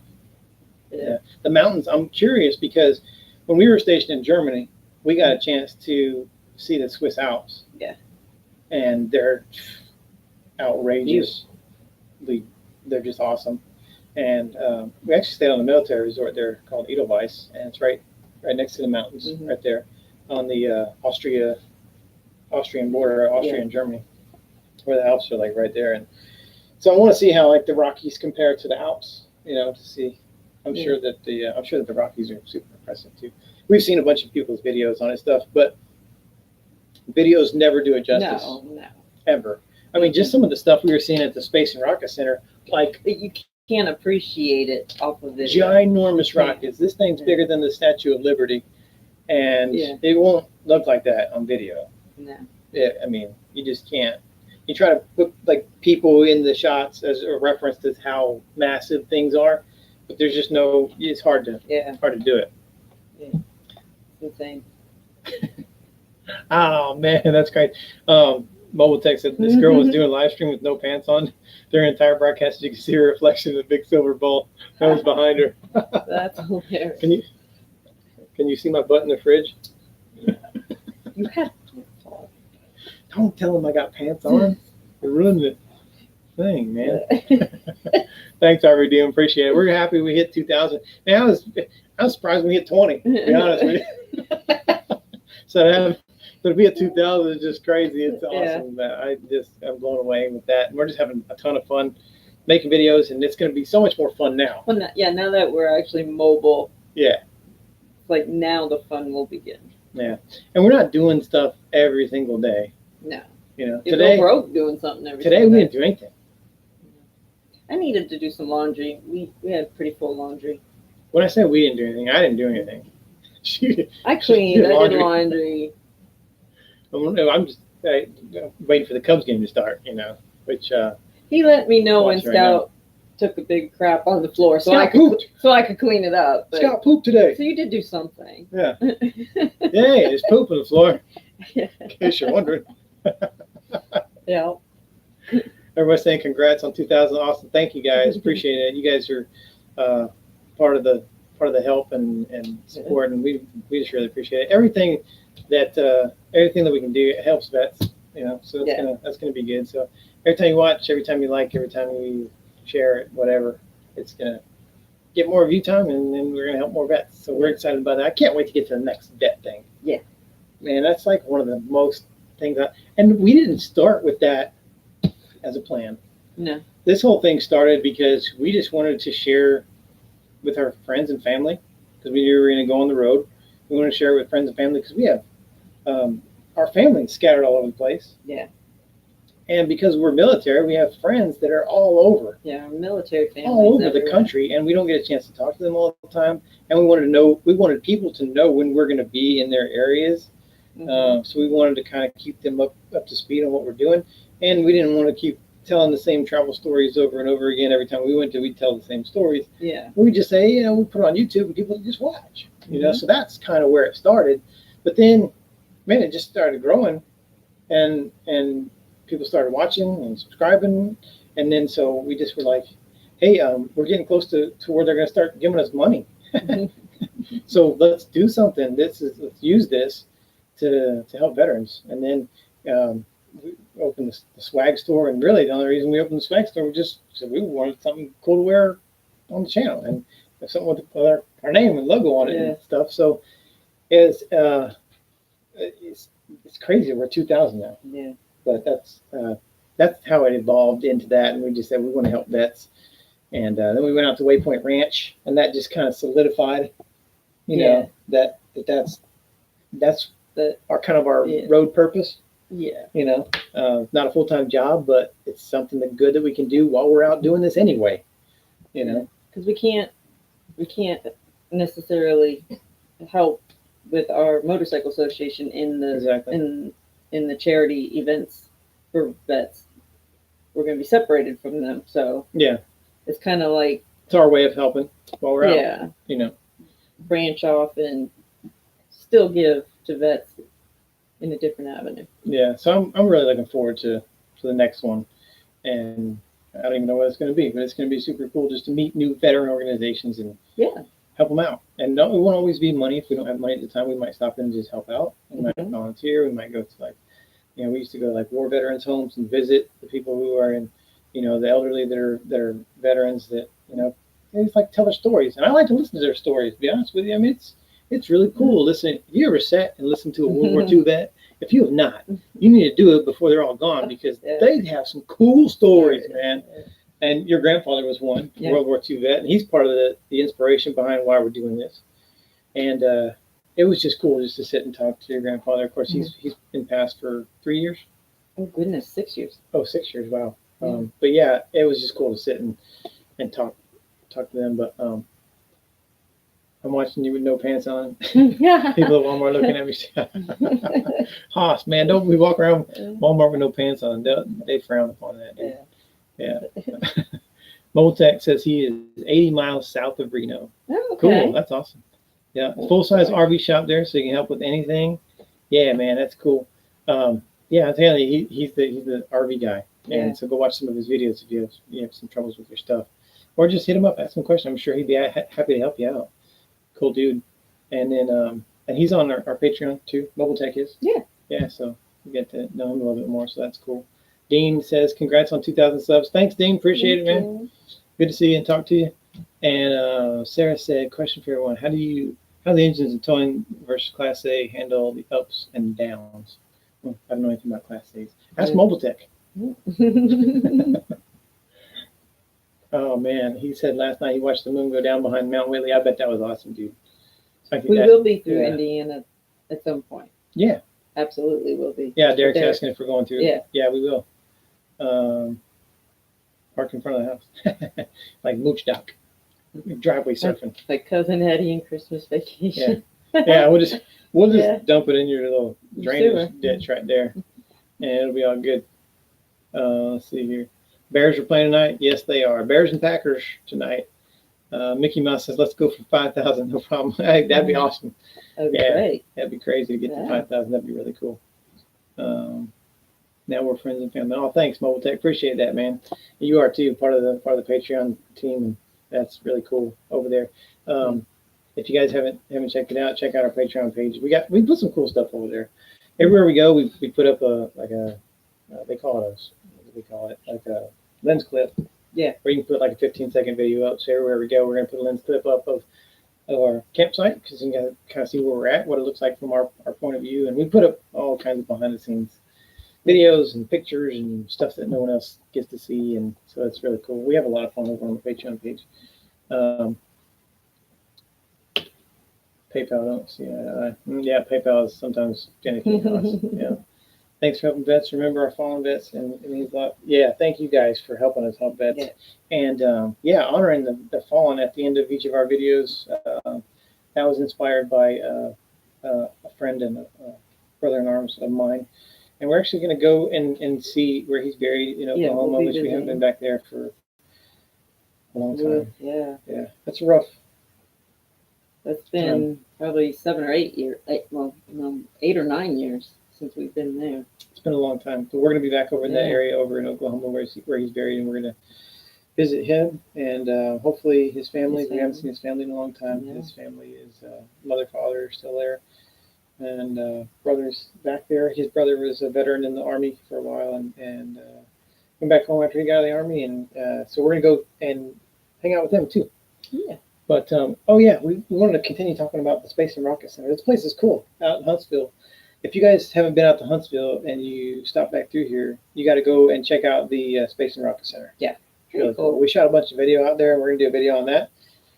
Yeah. The mountains, I'm curious because when we were stationed in Germany, we got a chance to see the Swiss Alps. Yeah. And they're outrageous. They're just awesome. And we actually stayed on the military resort there called Edelweiss, and it's right next to the mountains, right there on the Austrian border, Austria and Germany, where the Alps are like right there. And so I want to see how like the Rockies compare to the Alps, you know, to see. I'm sure that the Rockies are super impressive too. We've seen a bunch of people's videos on it stuff, but videos never do it justice. No. Ever. I mean, just some of the stuff we were seeing at the Space and Rocket Center, like you can't appreciate it off of video. Ginormous rockets. This thing's bigger than the Statue of Liberty, and it won't look like that on video. No. I mean, you just can't. You try to put like people in the shots as a reference to how massive things are, but there's just no. It's hard to do it. Yeah. It's insane. Oh man, that's great. Mobile Tech said this girl was doing a live stream with no pants on their entire broadcast. You can see her reflection in the big silver bowl that was behind her. That's hilarious. Can you see my butt in the fridge? You have. Don't tell them I got pants on. You ruined the thing, man. Thanks, RVD. Appreciate it. We're happy we hit 2,000. Man, I was surprised we hit 20. To be honest with you. So to be at 2,000 is just crazy. It's awesome. I'm blown away with that. And we're just having a ton of fun making videos, and it's going to be so much more fun now. Well, now that we're actually mobile. Yeah. It's like now the fun will begin. Yeah. And we're not doing stuff every single day. No. You know, today we broke doing something every today we didn't do anything. I needed to do some laundry. We had pretty full laundry. When I say we didn't do anything, I didn't do anything. I cleaned. I did laundry. I'm just waiting for the Cubs game to start, you know, which he let me know when Scout took a big crap on the floor, so I could clean it up. But, Scout pooped today. So you did do something. Yeah. Yeah, there's poop on the floor. In case you're wondering. Yeah. Everybody's saying congrats on 2,000. Awesome. Thank you guys. Appreciate it. You guys are part of the help and support, and we just really appreciate it. Everything that we can do, it helps vets, you know, so that's gonna be good. So every time you watch, every time you like, every time you share it, whatever, it's gonna get more view time, and then we're gonna help more vets. So we're excited about that. I can't wait to get to the next vet thing. Yeah. Man, that's like one of the most things and we didn't start with that as a plan. No. This whole thing started because we just wanted to share with our friends and family, because we knew we were going to go on the road. We wanted to share it with friends and family because we have our family scattered all over the place. Yeah. And because we're military, we have friends that are all over. Yeah, military families. All over the country, and we don't get a chance to talk to them all the time. And we wanted people to know when we're going to be in their areas. So we wanted to kind of keep them up to speed on what we're doing. And we didn't want to keep telling the same travel stories over and over again. Every time we'd tell the same stories. Yeah. We just say, you know, we put it on YouTube and people just watch, you know, so that's kind of where it started. But then, man, it just started growing, and people started watching and subscribing. And then so we just were like, hey, we're getting close to where they're going to start giving us money. So let's do something. Let's use this to help veterans. And then we opened the swag store, and really the only reason we opened the swag store was just so we wanted something cool to wear on the channel, and something with our name and logo on it Yeah. and stuff. So it's it's crazy. We're 2,000 now, Yeah. but that's how it evolved into that. And we just said we want to help vets, and then we went out to Waypoint Ranch, and that just kind of solidified, Yeah. that's our kind of our Yeah. road purpose. Yeah. Not a full-time job, but it's something that good that we can do while we're out doing this anyway. Because we can't necessarily help with our motorcycle association in the Exactly. in the charity events for vets. We're going to be separated from them, so Yeah, it's kind of like it's our way of helping while we're out. yeah, branch off and still give to vets in a different avenue. Yeah, so I'm really looking forward to the next one, and I don't even know what it's going to be, but it's going to be super cool just to meet new veteran organizations and Yeah. help them out. And no, it won't always be money. If we don't have money at the time, we might stop in and just help out. We might volunteer. We might go to we used to go to war veterans homes and visit the people who are in, the elderly that are veterans that, they just like to tell their stories. And I like to listen to their stories, to be honest with you. I mean, it's really cool. Listen, if you ever sat and listened to a World War II vet, if you have not, you need to do it before they're all gone, because they have some cool stories, man. And your grandfather was one, World War II vet, and he's part of the inspiration behind why we're doing this. And it was just cool just to sit and talk to your grandfather. Of course, he's been passed for 3 years. Oh goodness, 6 years. Oh, 6 years, wow. But yeah, it was just cool to sit and talk to them. But I'm watching you with no pants on. Yeah. People at Walmart looking at me. Hoss, man, don't we walk around Walmart with no pants on? They frown upon that, dude. Yeah. Moltec says he is 80 miles south of Reno. Oh, okay. Cool, that's awesome. Yeah, full-size RV shop there, so you can help with anything. Yeah, man, that's cool. Yeah, I'm telling you, he's the RV guy. And so go watch some of his videos if you have some troubles with your stuff. Or just hit him up, ask him a question. I'm sure he'd be happy to help you out. Cool dude. And then and he's on our Patreon too. Mobile Tech is. Yeah. Yeah, so you get to know him a little bit more, so that's cool. Dean says, congrats on 2,000 subs. Thanks, Dean. Appreciate it, man. Good to see you and talk to you. And Sarah said, question for everyone. How the engines in towing versus Class A handle the ups and downs? I don't know anything about Class A's. Ask Mobile Tech. Oh, man. He said last night he watched the moon go down behind Mount Whitley. I bet that was awesome, dude. We will be through Indiana at some point. Yeah. Absolutely will be. Yeah, Derek's asking if we're going through. Yeah. Yeah, we will. Park in front of the house. Like Mooch Dock. Driveway surfing. Like Cousin Eddie and Christmas Vacation. Yeah, we'll just dump it in your little drainage ditch right there, and it'll be all good. Let's see here. Bears are playing tonight. Yes, they are. Bears and Packers tonight. Mickey Mouse says, let's go for 5,000. No problem. Hey, that'd be awesome. That'd be great. That'd be crazy to get to 5,000. That'd be really cool. Now we're friends and family. Oh, thanks, Mobile Tech. Appreciate that, man. You are too, part of the Patreon team, and that's really cool over there. If you guys haven't checked it out, check out our Patreon page. We put some cool stuff over there. Everywhere we go, we put up they call it like a lens clip. Yeah. Where you can put like a 15-second video up. So everywhere we go, we're gonna put a lens clip up of our campsite, because you can kind of see where we're at, what it looks like from our point of view, and we put up all kinds of behind the scenes videos and pictures and stuff that no one else gets to see, and so it's really cool. We have a lot of fun over on the Patreon page. PayPal, don't see. Yeah, PayPal is sometimes finicky. Yeah. Thanks for helping vets. Remember our fallen vets, and he's like, yeah, thank you guys for helping us help vets. Yeah. And honoring the fallen at the end of each of our videos. That was inspired by a friend and a brother in arms of mine. And we're actually going to go and see where he's buried in Oklahoma, which we haven't been back there for a long time. Yeah. Yeah, that's rough. That's been probably 7 or 8 years. 8 or 9 years since we've been there. It's been a long time. So we're going to be back over in that area over in Oklahoma where he's buried, and we're going to visit him and hopefully his family. We haven't seen his family in a long time. Yeah. His family is mother, father are still there, and brother's back there. His brother was a veteran in the Army for a while and went back home after he got out of the Army, and so we're going to go and hang out with him too. Yeah. But oh yeah, we wanted to continue talking about the Space and Rocket Center. This place is cool out in Huntsville. If you guys haven't been out to Huntsville and you stop back through here, you got to go and check out the Space and Rocket Center. Yeah. It's really cool. We shot a bunch of video out there, and we're gonna do a video on that.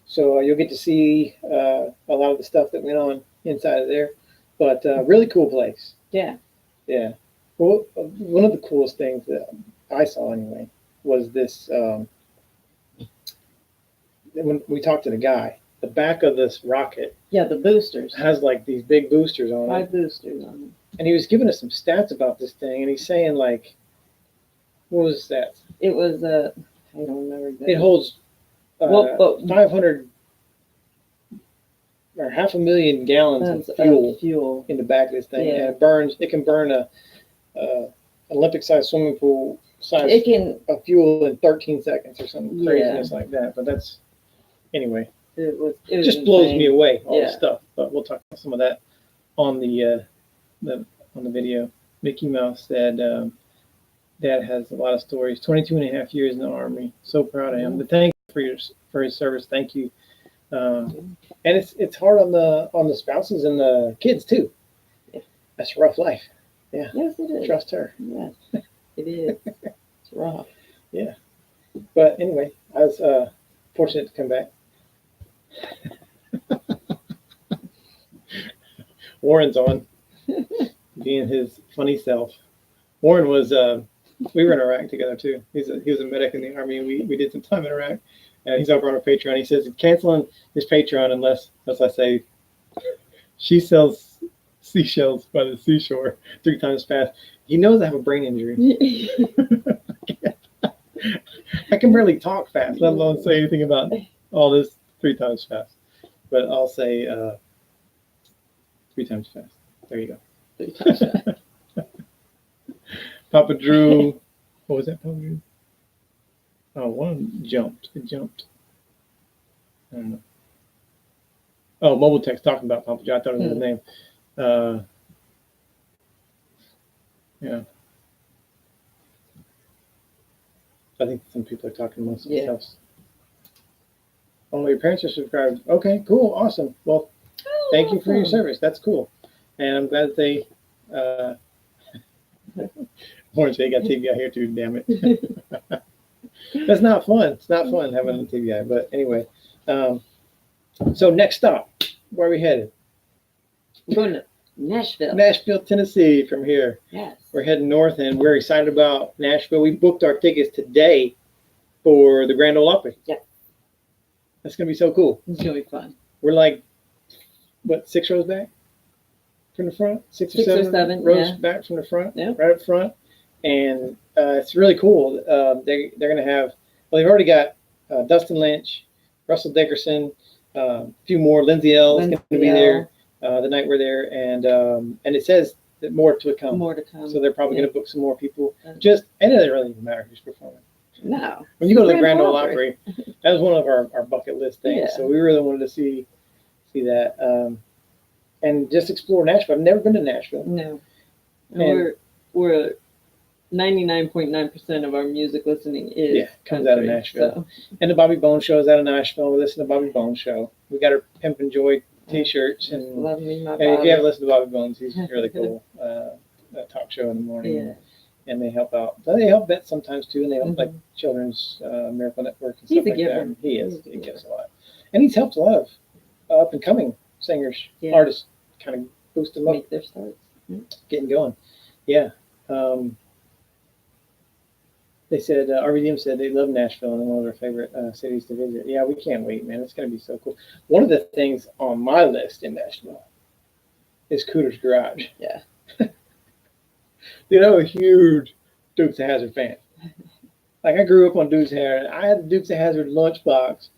So you'll get to see a lot of the stuff that went on inside of there. But really cool place. Yeah. Yeah. Well, one of the coolest things that I saw anyway was this. When we talked to the guy, the back of this rocket Yeah, the boosters. has like these big boosters on it. 5 boosters on it. And he was giving us some stats about this thing, and he's saying like, what was that? It was I don't remember exactly. It holds Well, 500 or 500,000 gallons of fuel in the back of this thing, Yeah. and it burns. It can burn a Olympic-sized swimming pool size It can. of fuel in 13 seconds or something Yeah. craziness like that. But that's anyway. It was Just blows insane. me away, all Yeah. the stuff. But we'll talk about some of that on the video. Mickey Mouse said Dad has a lot of stories. 22 and a half years in the Army. So proud of him. But thank you for his service. Thank you. And it's hard on the spouses and the kids too. Yeah. That's a rough life. Yeah. Yes, it is. Trust her. Yes, it is. It's rough. Yeah. But anyway, I was fortunate to come back. Warren's on, being his funny self. Warren was, we were in Iraq together too. He was a medic in the Army, and we did some time in Iraq. And he's over on our Patreon. He says he's canceling his Patreon unless I say she sells seashells by the seashore 3 times fast. He knows I have a brain injury. I can barely talk fast, let alone say anything about all this 3 times fast. But I'll say 3 times fast. There you go. 3 times fast. Papa Drew. What was that, Papa Drew? Oh, one jumped. It jumped. I don't know. Oh, Mobile Text talking about Papa Drew. I thought it was his name. Yeah. I think some people are talking amongst themselves. Oh, your parents are subscribed. Okay, cool, awesome. Well, thank you for your service. That's cool. And I'm glad that they Orange, they got TBI here too, damn it. That's not fun. It's not fun having a TBI. But anyway, so next stop, where are we headed? We're going to Nashville. Nashville, Tennessee from here. Yes. We're heading north, and we're excited about Nashville. We booked our tickets today for the Grand Ole Opry. Yeah. That's going to be so cool. It's going to be fun. We're like, what, 6 rows back from the front? Six or seven rows back from the front, right up front. And it's really cool. They're going to have, well, they've already got Dustin Lynch, Russell Dickerson, a few more. Lindsay L. is going to be there the night we're there. And it says that more to come. More to come. So they're probably going to book some more people. And it doesn't really even matter who's performing. No. When you go to the Grand Ole Opry, that was one of our bucket list things. Yeah. So we really wanted to see that and just explore Nashville. I've never been to Nashville. No. And we're 99.9% of our music listening is comes out of Nashville. So. And the Bobby Bones show is out of Nashville. We listen to Bobby Bones show. We got our Pimp and Joy T-shirts. And Love me, my Bobby. If you haven't listened to Bobby Bones, he's really cool. A talk show in the morning. Yeah. And they help out. They help vets sometimes too, and they help like Children's Miracle Network and stuff like that. He is. He gives a lot, and he's helped a lot of up and coming singers, artists, kind of boost them up, make their starts, getting going. Yeah. They said RVDM said they love Nashville and one of their favorite cities to visit. Yeah, we can't wait, man. It's going to be so cool. One of the things on my list in Nashville is Cooter's Garage. Yeah. Dude, I'm a huge Dukes of Hazzard fan. Like, I grew up on Dukes of Hazzard. I had the Dukes of Hazzard lunchbox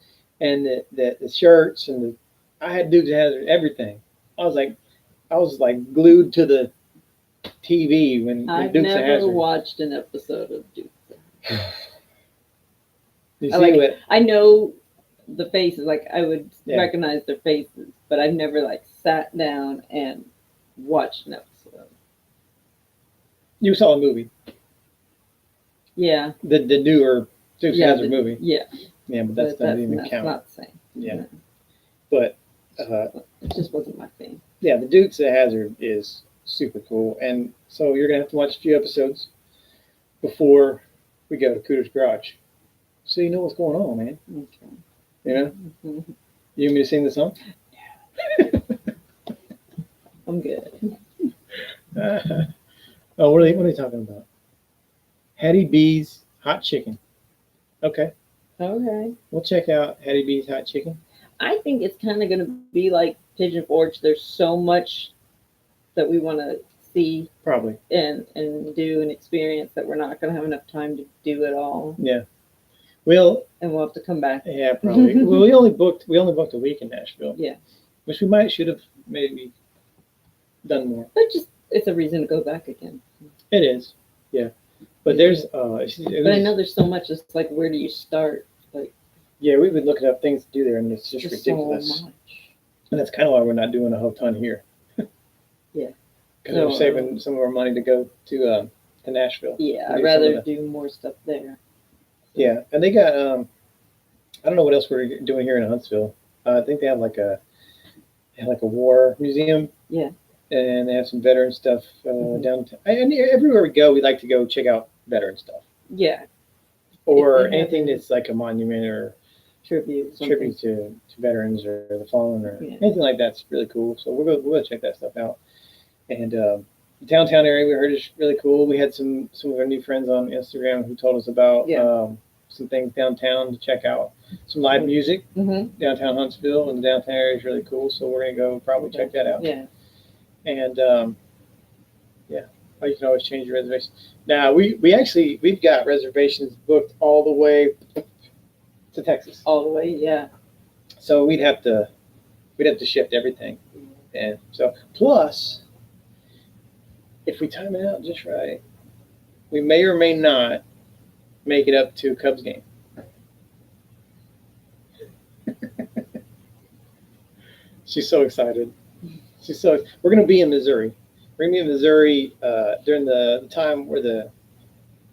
and the shirts and I had Dukes of Hazzard everything. I was like glued to the TV when I've Dukes of Hazzard. I've never watched an episode of Dukes of Hazzard. You see what? I know the faces, like I would recognize their faces, but I've never like sat down and watched an episode. You saw the movie. Yeah. The newer Dukes of Hazzard movie. Yeah. Yeah, but But that doesn't even that's count. not the same. Yeah. No, But it just wasn't my thing. yeah, the Dukes of Hazard is super cool, and so you're gonna have to watch a few episodes before we go to Cooter's Garage, so you know what's going on, man. Okay. You know, Mhm. you want me to sing the song? I'm good. Oh, what are they talking about? Hattie B's hot chicken. Okay, Okay. we'll check out Hattie B's hot chicken. I think it's kind of going to be like Pigeon Forge. There's so much that we want to see Probably. and do and experience that we're not going to have enough time to do it all, Yeah. Well, and we'll have to come back. yeah, probably. Well, we only booked a week in Nashville. Yeah. Which we should have maybe done more. But just it's a reason to go back again. It is. Yeah. But there's But I know there's so much. It's like, where do you start? Like, yeah, we've been looking up things to do there, and it's just just ridiculous. so much. And that's kind of why we're not doing a whole ton here. Yeah. Because we're saving some of our money to go to Nashville. Yeah, to I'd do some rather of the- do more stuff there. Yeah, and they got I don't know what else we're doing here in Huntsville. I think they have like a war museum. Yeah. And they have some veteran stuff Mhm. downtown. And everywhere we go, we like to go check out veteran stuff, Yeah. or If they have anything any- that's like a monument or Tribute. something. tribute to veterans or the fallen or Yeah. anything like that's really cool. So we'll go check that stuff out. And the downtown area we heard is really cool. We had some of our new friends on Instagram who told us about Yeah. some things downtown to check out. Some live music Mm-hmm. downtown Huntsville, and the downtown area is really cool. So we're gonna go probably check that out. Yeah. And yeah, or you can always change your reservation. Now we've got reservations booked all the way to Texas. All the way. Yeah. So we'd have to shift everything. And so plus, if we time it out just right, we may or may not make it up to a Cubs game. She's so excited. We're going to be in Missouri. We're going to be in Missouri during the time where the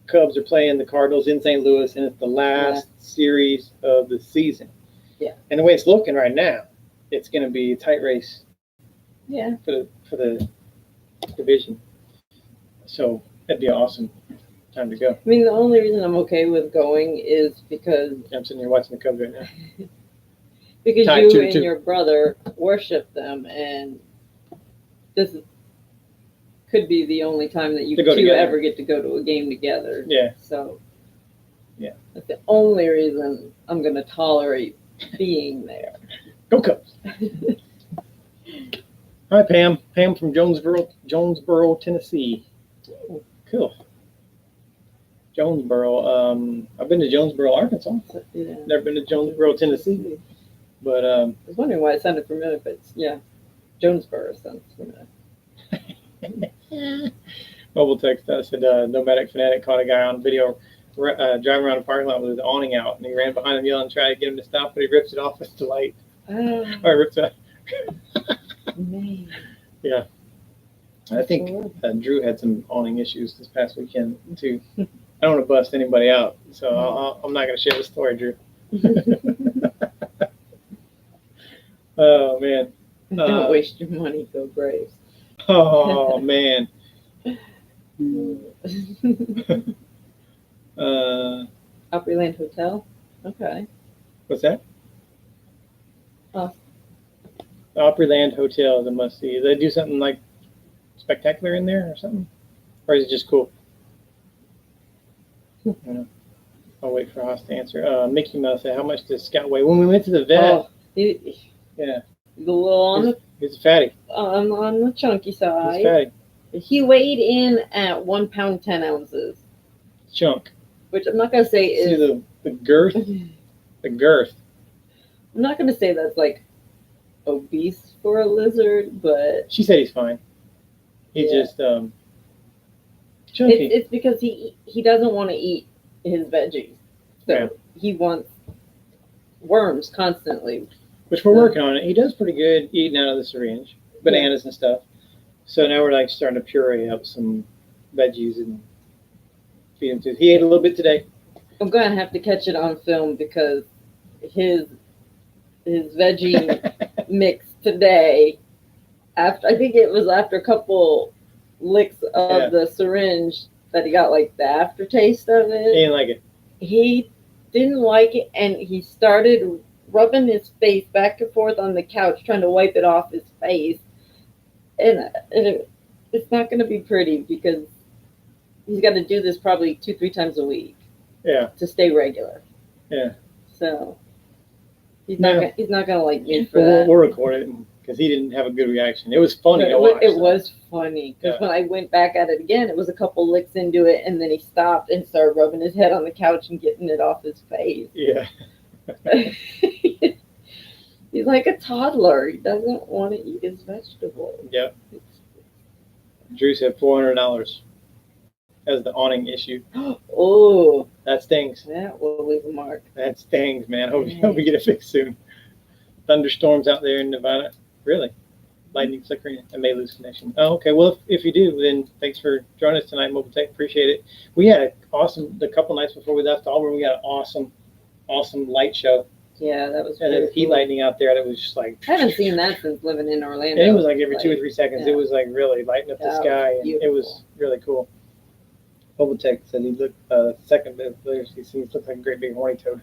Cubs are playing the Cardinals in St. Louis, and it's the last series of the season. Yeah. And the way it's looking right now, it's going to be a tight race. Yeah. For the division. So that'd be an awesome time to go. I mean, the only reason I'm okay with going is because I'm sitting here watching the Cubs right now. Tied you 2-2. and your brother worship them, and this could be the only time that you To go two together. ever get to go to a game together. Yeah. So Yeah. that's the only reason I'm going to tolerate being there. Go Cubs. Hi, Pam. Pam from Jonesboro, Tennessee. Cool. Jonesboro. I've been to Jonesboro, Arkansas. Yeah. Never been to Jonesboro, Tennessee. But I was wondering why it sounded familiar, but yeah, Jonesboro sounds familiar. mobile text I said Nomadic Fanatic caught a guy on video driving around the parking lot with his awning out, and he ran behind him yelling, trying to get him to stop, but he rips it off with the light. Oh, Or rips it. man. Yeah. I think Drew had some awning issues this past weekend too. I don't want to bust anybody out, so I'm not going to share the story, Drew. Oh man. Don't waste your money, go Braves. Oh man. Opryland Hotel? Okay. What's that? Oh. The Opryland Hotel is a must see. Do they do something like spectacular in there or something? Or is it just cool? I don't know. I'll wait for Haas to answer. Mickey Mouse said, how much does Scout weigh? When we went to the vet, Oh, yeah, he's a little he's a fatty. on the chunky He's side. fatty. He weighed in at 1 pound 10 ounces, Chunk. which I'm not gonna say See is. the girth? The girth. I'm not gonna say that's like obese for a lizard, but She said he's fine. He's Yeah. just chunky. it's because he doesn't want to eat his veggies, so Yeah. he wants worms constantly. Which we're working on it. He does pretty good eating out of the syringe, bananas and stuff. So now we're like starting to puree up some veggies and feed him to. He ate a little bit today. I'm gonna have to catch it on film because his veggie mix today. I think it was after a couple licks of the syringe that he got like the aftertaste of it. He didn't like it. He didn't like it, and he started rubbing his face back and forth on the couch, trying to wipe it off his face. And it's not going to be pretty because he's got to do this probably 2-3 times a week. Yeah. To stay regular. Yeah. So he's not gonna like me for that. We'll record it because he didn't have a good reaction. It was funny to watch. It was funny because when I went back at it again, it was a couple licks into it, and then he stopped and started rubbing his head on the couch and getting it off his face. Yeah. He's like a toddler. He doesn't want to eat his vegetables. Yep. Drew said $400 as the awning issue. Oh, that stings. That will leave a mark. That stings, man. Hope we get it fixed soon. Thunderstorms out there in Nevada. Really? Lightning flickering. I may lose connection. Oh, okay. Well, if you do, then thanks for joining us tonight, Mobile Tech. Appreciate it. We had the couple nights before we left Auburn, we got an awesome light show. Yeah, that was. And then heat lightning out there. That was just like. I haven't seen that since living in Orlando. And it was like every 2 or 3 seconds. Yeah. It was like really lighting up the sky, and it was really cool. Mobile Tech said he looked second bit later. He looks like a great big horny toad.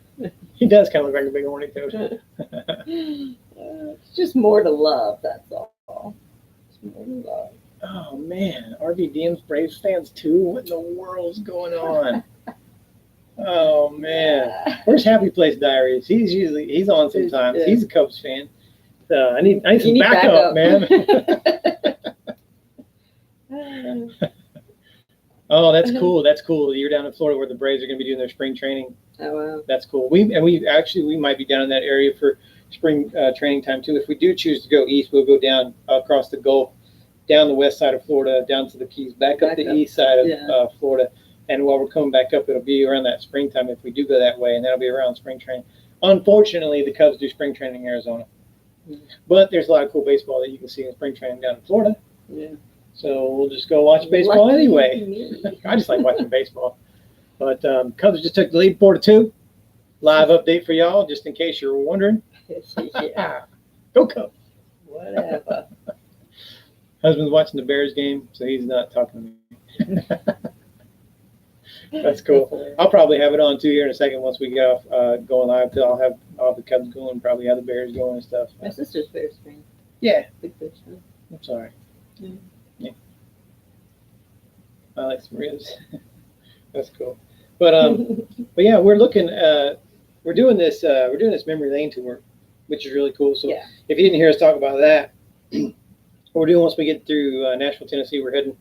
He does kind of look like a big horny toad. It's just more to love. That's all. It's more to love. Oh man, RVDM's Braves fans too. What in the world's going on? Oh man, where's Happy Place Diaries? He's on sometimes. He's a Cubs fan. I need some backup, man. Oh, that's cool. That's cool. You're down in Florida where the Braves are going to be doing their spring training. Oh wow, that's cool. We might be down in that area for spring training time too. If we do choose to go east, we'll go down across the Gulf, down the west side of Florida, down to the Keys, back up the east side of Florida. And while we're coming back up, it'll be around that springtime if we do go that way, and that'll be around spring training. Unfortunately, the Cubs do spring training in Arizona. Mm-hmm. But there's a lot of cool baseball that you can see in spring training down in Florida. Yeah. So we'll just go watch baseball anyway. I just like watching baseball. But Cubs just took the lead 4-2. Live update for y'all, just in case you're wondering. Yeah. Go Cubs. Whatever. Husband's watching the Bears game, so he's not talking to me. That's cool. I'll probably have it on too here in a second once we get off going live. I'll have all the Cubs going, probably have the Bears going and stuff. My sister's Bears fan. Yeah. Big fish. I'm sorry. Yeah. I like some ribs. That's cool. But yeah, we're looking. We're doing this memory lane tour, which is really cool. So if you didn't hear us talk about that, what we're doing once we get through Nashville, Tennessee, we're heading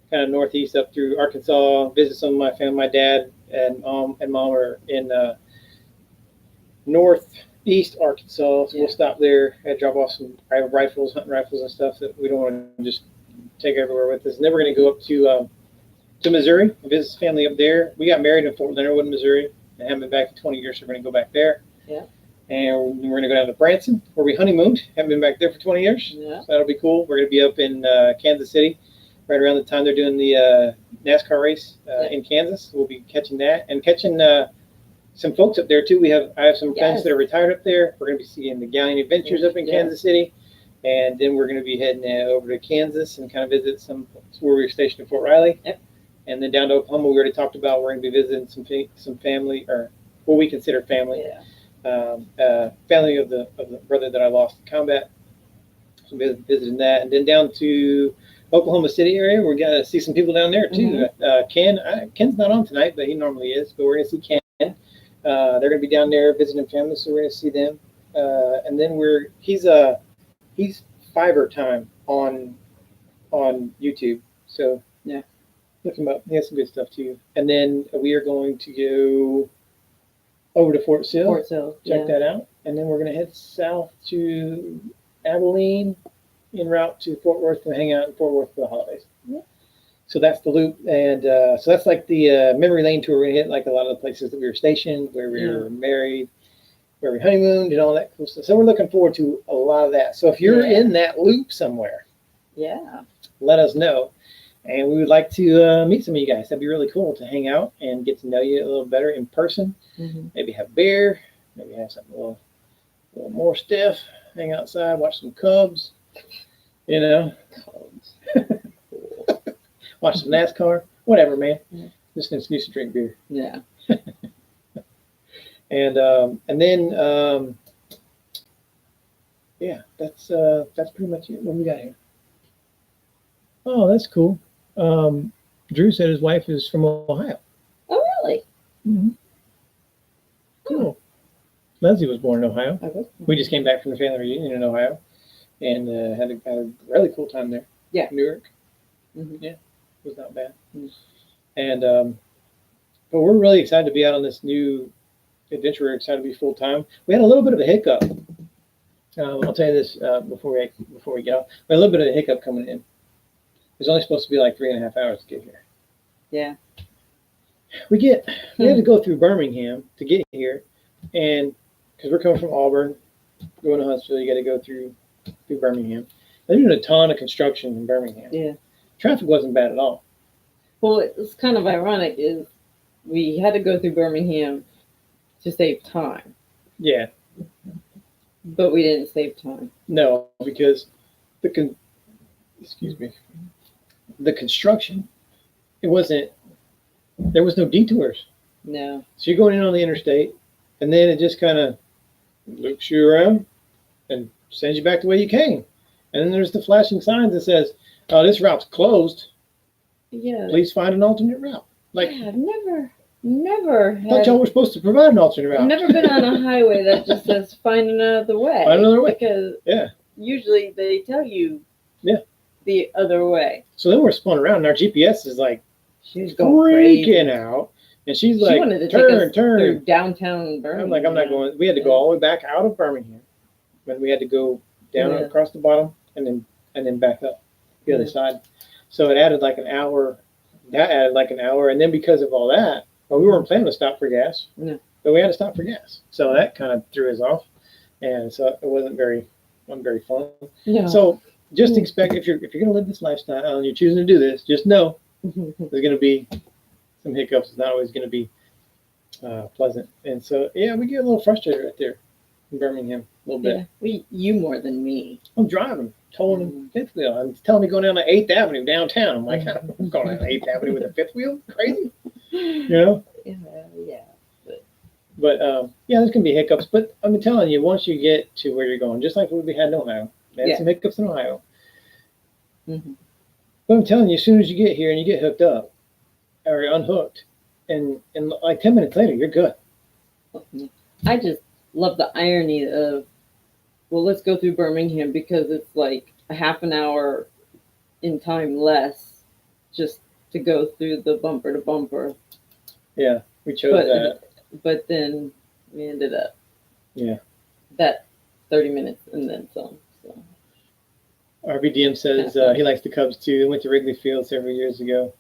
kind of northeast up through Arkansas, visit some of my family. My dad and mom are in northeast Arkansas, so we'll stop there and drop off some private rifles, hunting rifles and stuff that we don't want to just take everywhere with us. And then we're going to go up to Missouri, visit family up there. We got married in Fort Leonard Wood, Missouri, and haven't been back in 20 years, so we're going to go back there. Yeah. And we're going to go down to Branson, where we honeymooned. Haven't been back there for 20 years. Yeah. So that'll be cool. We're going to be up in Kansas City, right around the time they're doing the NASCAR race in Kansas. We'll be catching that and catching some folks up there too. I have some friends that are retired up there. We're going to be seeing the Galleon Adventures up in Kansas City, and then we're going to be heading over to Kansas and kind of visit where we were stationed in Fort Riley. Yep. And then down to Oklahoma, we already talked about. We're going to be visiting some family, or what we consider family. Family of the brother that I lost in combat. So visiting that, and then down to Oklahoma City area. We're going to see some people down there too. Mm-hmm. Ken's not on tonight, but he normally is. But we're going to see Ken. They're going to be down there visiting family, so we're going to see them. And then he's Fiverr time on YouTube. So look him up. He has some good stuff too. And then we are going to go over to Fort Sill. Check that out. And then we're going to head south to Abilene, en route to Fort Worth to hang out in Fort Worth for the holidays. Yeah. So that's the loop. And so that's like the memory lane tour. We're going to hit like a lot of the places that we were stationed, where we were married, where we honeymooned, and all that cool stuff. So we're looking forward to a lot of that. So if you're in that loop somewhere, let us know. And we would like to meet some of you guys. That'd be really cool to hang out and get to know you a little better in person. Mm-hmm. Maybe have beer, maybe have something a little more stiff. Hang outside, watch some Cubs. You know, watch some NASCAR. Whatever, man. Yeah. Just an excuse to drink beer. Yeah. And then yeah, that's pretty much it. What we got here? Oh, that's cool. Drew said his wife is from Ohio. Oh, really? Mm-hmm. Cool. Leslie was born in Ohio. Okay. We just came back from the family reunion in Ohio, and had a really cool time there. Yeah. Newark. Mm-hmm. Yeah, it was not bad. Mm-hmm. And but we're really excited to be out on this new adventure. We're excited to be full time. We had a little bit of a hiccup. I'll tell you this before we get off. We had a little bit of a hiccup coming in. It was only supposed to be like 3.5 hours to get here. Yeah. We had to go through Birmingham to get here, and because we're coming from Auburn, going to Huntsville, you got to go through Birmingham. They're doing a ton of construction in Birmingham. Yeah. Traffic wasn't bad at all. Well, it's kind of ironic is we had to go through Birmingham to save time, Yeah. but we didn't save time. No, because the construction, there was no detours. No. So you're going in on the interstate, and then it just kind of loops you around and sends you back the way you came. And then there's the flashing signs that says, "Oh, this route's closed. Yeah. Please find an alternate route." Like, Yeah, I've never I thought y'all were supposed to provide an alternate route. I've never been on a highway that just says find another way. Find another way. Because Yeah. usually they tell you the other way. So then we're spun around, and our GPS is like She's going freaking crazy. out, and she's She like, wanted to "Turn, take us through turn." downtown Birmingham. I'm like, "I'm not going." We had to go all the way back out of Birmingham, but we had to go down Yeah. across the bottom and then back up the other side. So it added like an hour. That added like an hour, and then because of all that, well, we weren't planning to stop for gas. No. But we had to stop for gas, so that kind of threw us off, and so it wasn't very fun. No. So just expect if you're gonna live this lifestyle and you're choosing to do this, just know there's gonna be some hiccups. It's not always gonna be pleasant, and so yeah, we get a little frustrated right there in Birmingham a little bit. Yeah, you more than me. I'm driving, towing a fifth wheel. I'm telling me going down to 8th Avenue downtown. I'm like, I'm going down 8th Avenue with a fifth wheel? Crazy, you know? Yeah. But yeah, there's gonna be hiccups. But I'm telling you, once you get to where you're going, just like what we had in Ohio, we had some hiccups in Ohio. Mm-hmm. But I'm telling you, as soon as you get here and you get hooked up or unhooked, and like 10 minutes later, you're good. I just love the irony of, well, let's go through Birmingham because it's like a half an hour in time less just to go through the bumper to bumper. Yeah, we chose that. But then we ended up that 30 minutes and then some. So. RBDM says he likes the Cubs too. They went to Wrigley Field several years ago.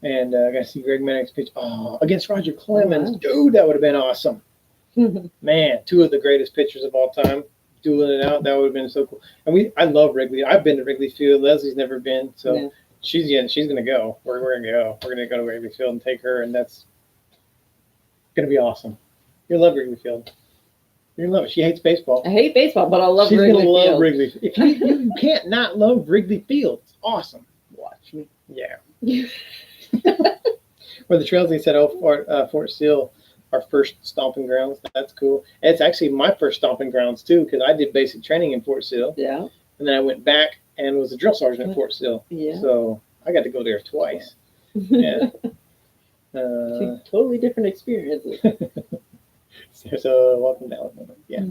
And I got to see Greg Maddox pitch. Oh, against Roger Clemens. Oh, wow. Dude, that would have been awesome. Man, two of the greatest pitchers of all time. Dueling it out. That would have been so cool. And I love Wrigley. I've been to Wrigley Field. Leslie's never been. So she's going to go. We're going to go. We're going to go to Wrigley Field and take her. And that's going to be awesome. You'll love Wrigley Field. You're going to love it. She hates baseball. I hate baseball, but I love She's Wrigley going to love Field. Wrigley. If you can't not love Wrigley Field. It's awesome. Watch me. Yeah. Where the trails, they said, Fort Sill, our first stomping grounds. That's cool. And it's actually my first stomping grounds too, because I did basic training in Fort Sill. Yeah. And then I went back and was a drill sergeant at Fort Sill. Yeah. So I got to go there twice. Yeah. Two totally different experiences. So welcome to Alabama. Yeah.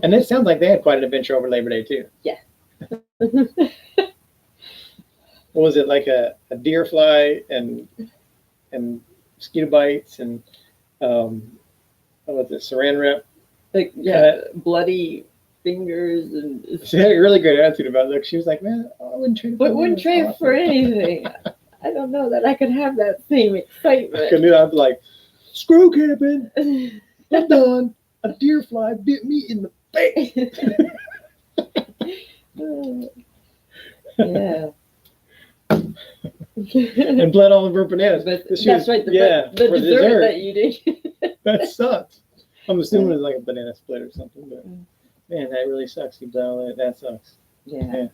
And it sounds like they had quite an adventure over Labor Day too. Yeah. What was it, like a deer fly and mosquito bites and what was it, saran wrap? Like bloody fingers and She had a really great attitude about it. Like, she was like, "Man, I wouldn't trade it for wouldn't trade it for anything." I don't know that I could have that same excitement. I could do. I'd be like, "Screw camping. I'm done. A deer fly bit me in the face." Yeah. And bled all over her bananas. But She that's was- right. The for dessert that you did. That sucks. I'm assuming it's like a banana split or something, but Mm. man, that really sucks. That sucks. Yeah.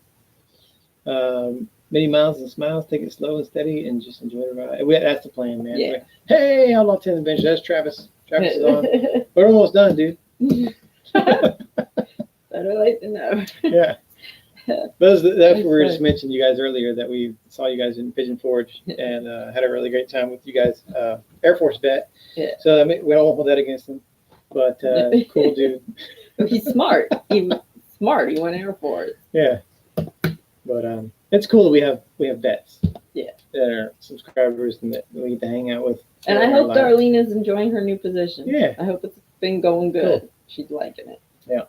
Many miles and smiles, take it slow and steady, and just enjoy the ride. That's the plan, man. Yeah. Like, hey, I'm on 10 adventure. That's Travis. Travis is on. We're almost done, dude. Better late than never. Yeah. That's what we were just mentioning you guys earlier, that we saw you guys in Pigeon Forge and had a really great time with you guys. Air Force vet. Yeah. So I mean, we don't hold that against him, but cool dude. He's smart. He's smart. He went Air Force. Yeah. But it's cool that we have vets. Yeah. That are subscribers and that we get to hang out with. And I hope Darlene is enjoying her new position. Yeah. I hope it's been going good. Cool. She's liking it. Yeah.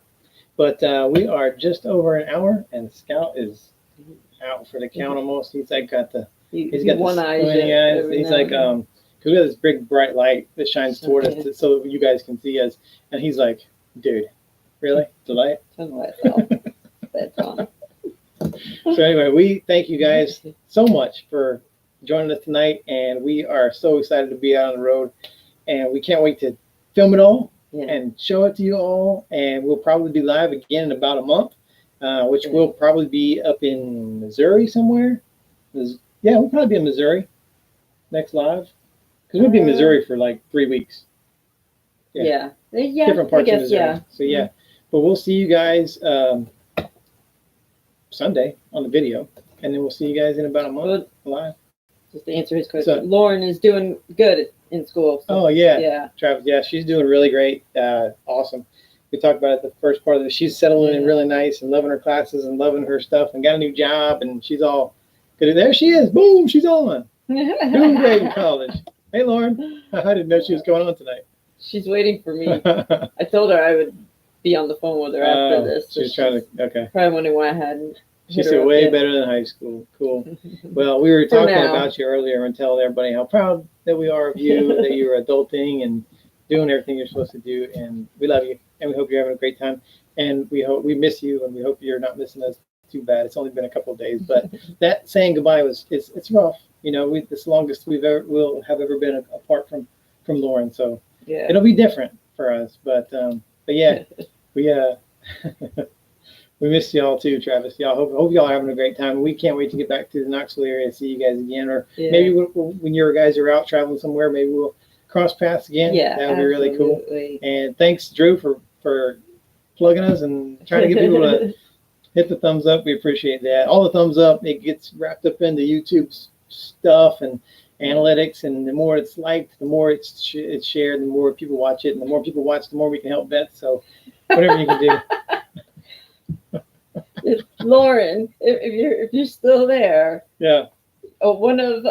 But we are just over an hour, and Scout is out for the count almost. He's like got the he's got one the eye. eyes. He's like because we have this big bright light that shines toward us so that you guys can see us, and he's like, dude, really? The light? Turn the lights off. That's on. So anyway, we thank you guys so much for joining us tonight, and we are so excited to be out on the road, and we can't wait to film it all. Yeah. And show it to you all, and we'll probably be live again in about a month, which will probably be up in Missouri somewhere. Yeah, we'll probably be in Missouri next live, because we'll be in Missouri for like 3 weeks. Yeah. Different parts of Missouri. Yeah. So yeah, but we'll see you guys Sunday on the video, and then we'll see you guys in about a month live. Just to answer his question, Lauren is doing good in school. So. Oh yeah, yeah, Travis. Yeah, she's doing really great. Awesome. We talked about it the first part of it. She's settling in really nice and loving her classes and loving her stuff and got a new job and she's all good. There she is. Boom, she's on. Doing great in college. Hey Lauren, I didn't know she was going on tonight. She's waiting for me. I told her I would be on the phone with her after this. She was trying to. Okay. Probably wondering why I hadn't. She said way better than high school. Cool. Well, we were talking about you earlier and telling everybody how proud that we are of you, that you're adulting and doing everything you're supposed to do. And we love you. And we hope you're having a great time. And we miss you. And we hope you're not missing us too bad. It's only been a couple of days. But that saying goodbye it's rough. You know, it's the longest we'll have ever been apart from Lauren. So it'll be different for us. But yeah, we miss y'all too, Travis. Y'all hope y'all are having a great time. We can't wait to get back to the Knoxville area and see you guys again. Or maybe when your guys are out traveling somewhere, maybe we'll cross paths again. Yeah, that would be really cool. And thanks, Drew, for plugging us and trying to get people to hit the thumbs up. We appreciate that. All the thumbs up, it gets wrapped up into YouTube stuff and analytics. And the more it's liked, the more it's shared, the more people watch it. And the more people watch, the more we can help vets. So whatever you can do. Lauren, if you're still there, one of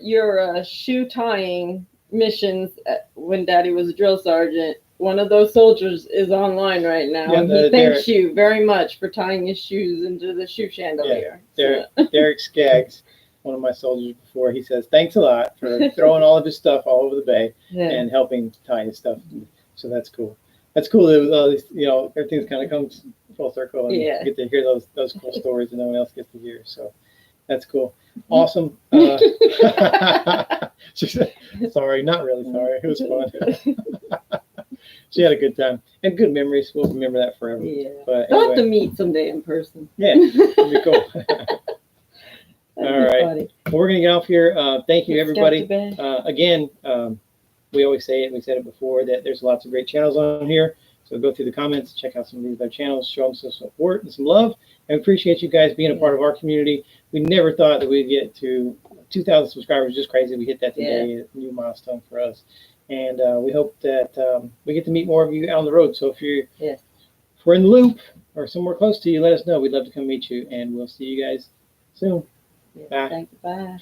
your shoe tying missions when Daddy was a drill sergeant, one of those soldiers is online right now, and he thanks you very much for tying his shoes into the shoe chandelier. Derek Skaggs, one of my soldiers before, he says thanks a lot for throwing all of his stuff all over the bay and helping tie his stuff. So that's cool. That's cool that everything's kind of comes full circle and you get to hear those cool stories that no one else gets to hear. So that's cool. Awesome. She said, sorry, not really sorry. It was fun. She had a good time and good memories. We'll remember that forever. Yeah. But we'll have to meet someday in person. Yeah, it'd be cool. All right. Well, we're going to get off here. Thank you, everybody. Again, we always say it, we said it before, that there's lots of great channels on here. So go through the comments, check out some of these other channels, show them some support and some love. And we appreciate you guys being a part of our community. We never thought that we'd get to 2,000 subscribers. Just crazy. We hit that today, a new milestone for us. And we hope that we get to meet more of you out on the road. So if we're in the loop or somewhere close to you, let us know. We'd love to come meet you. And we'll see you guys soon. Bye. Thank you. Bye.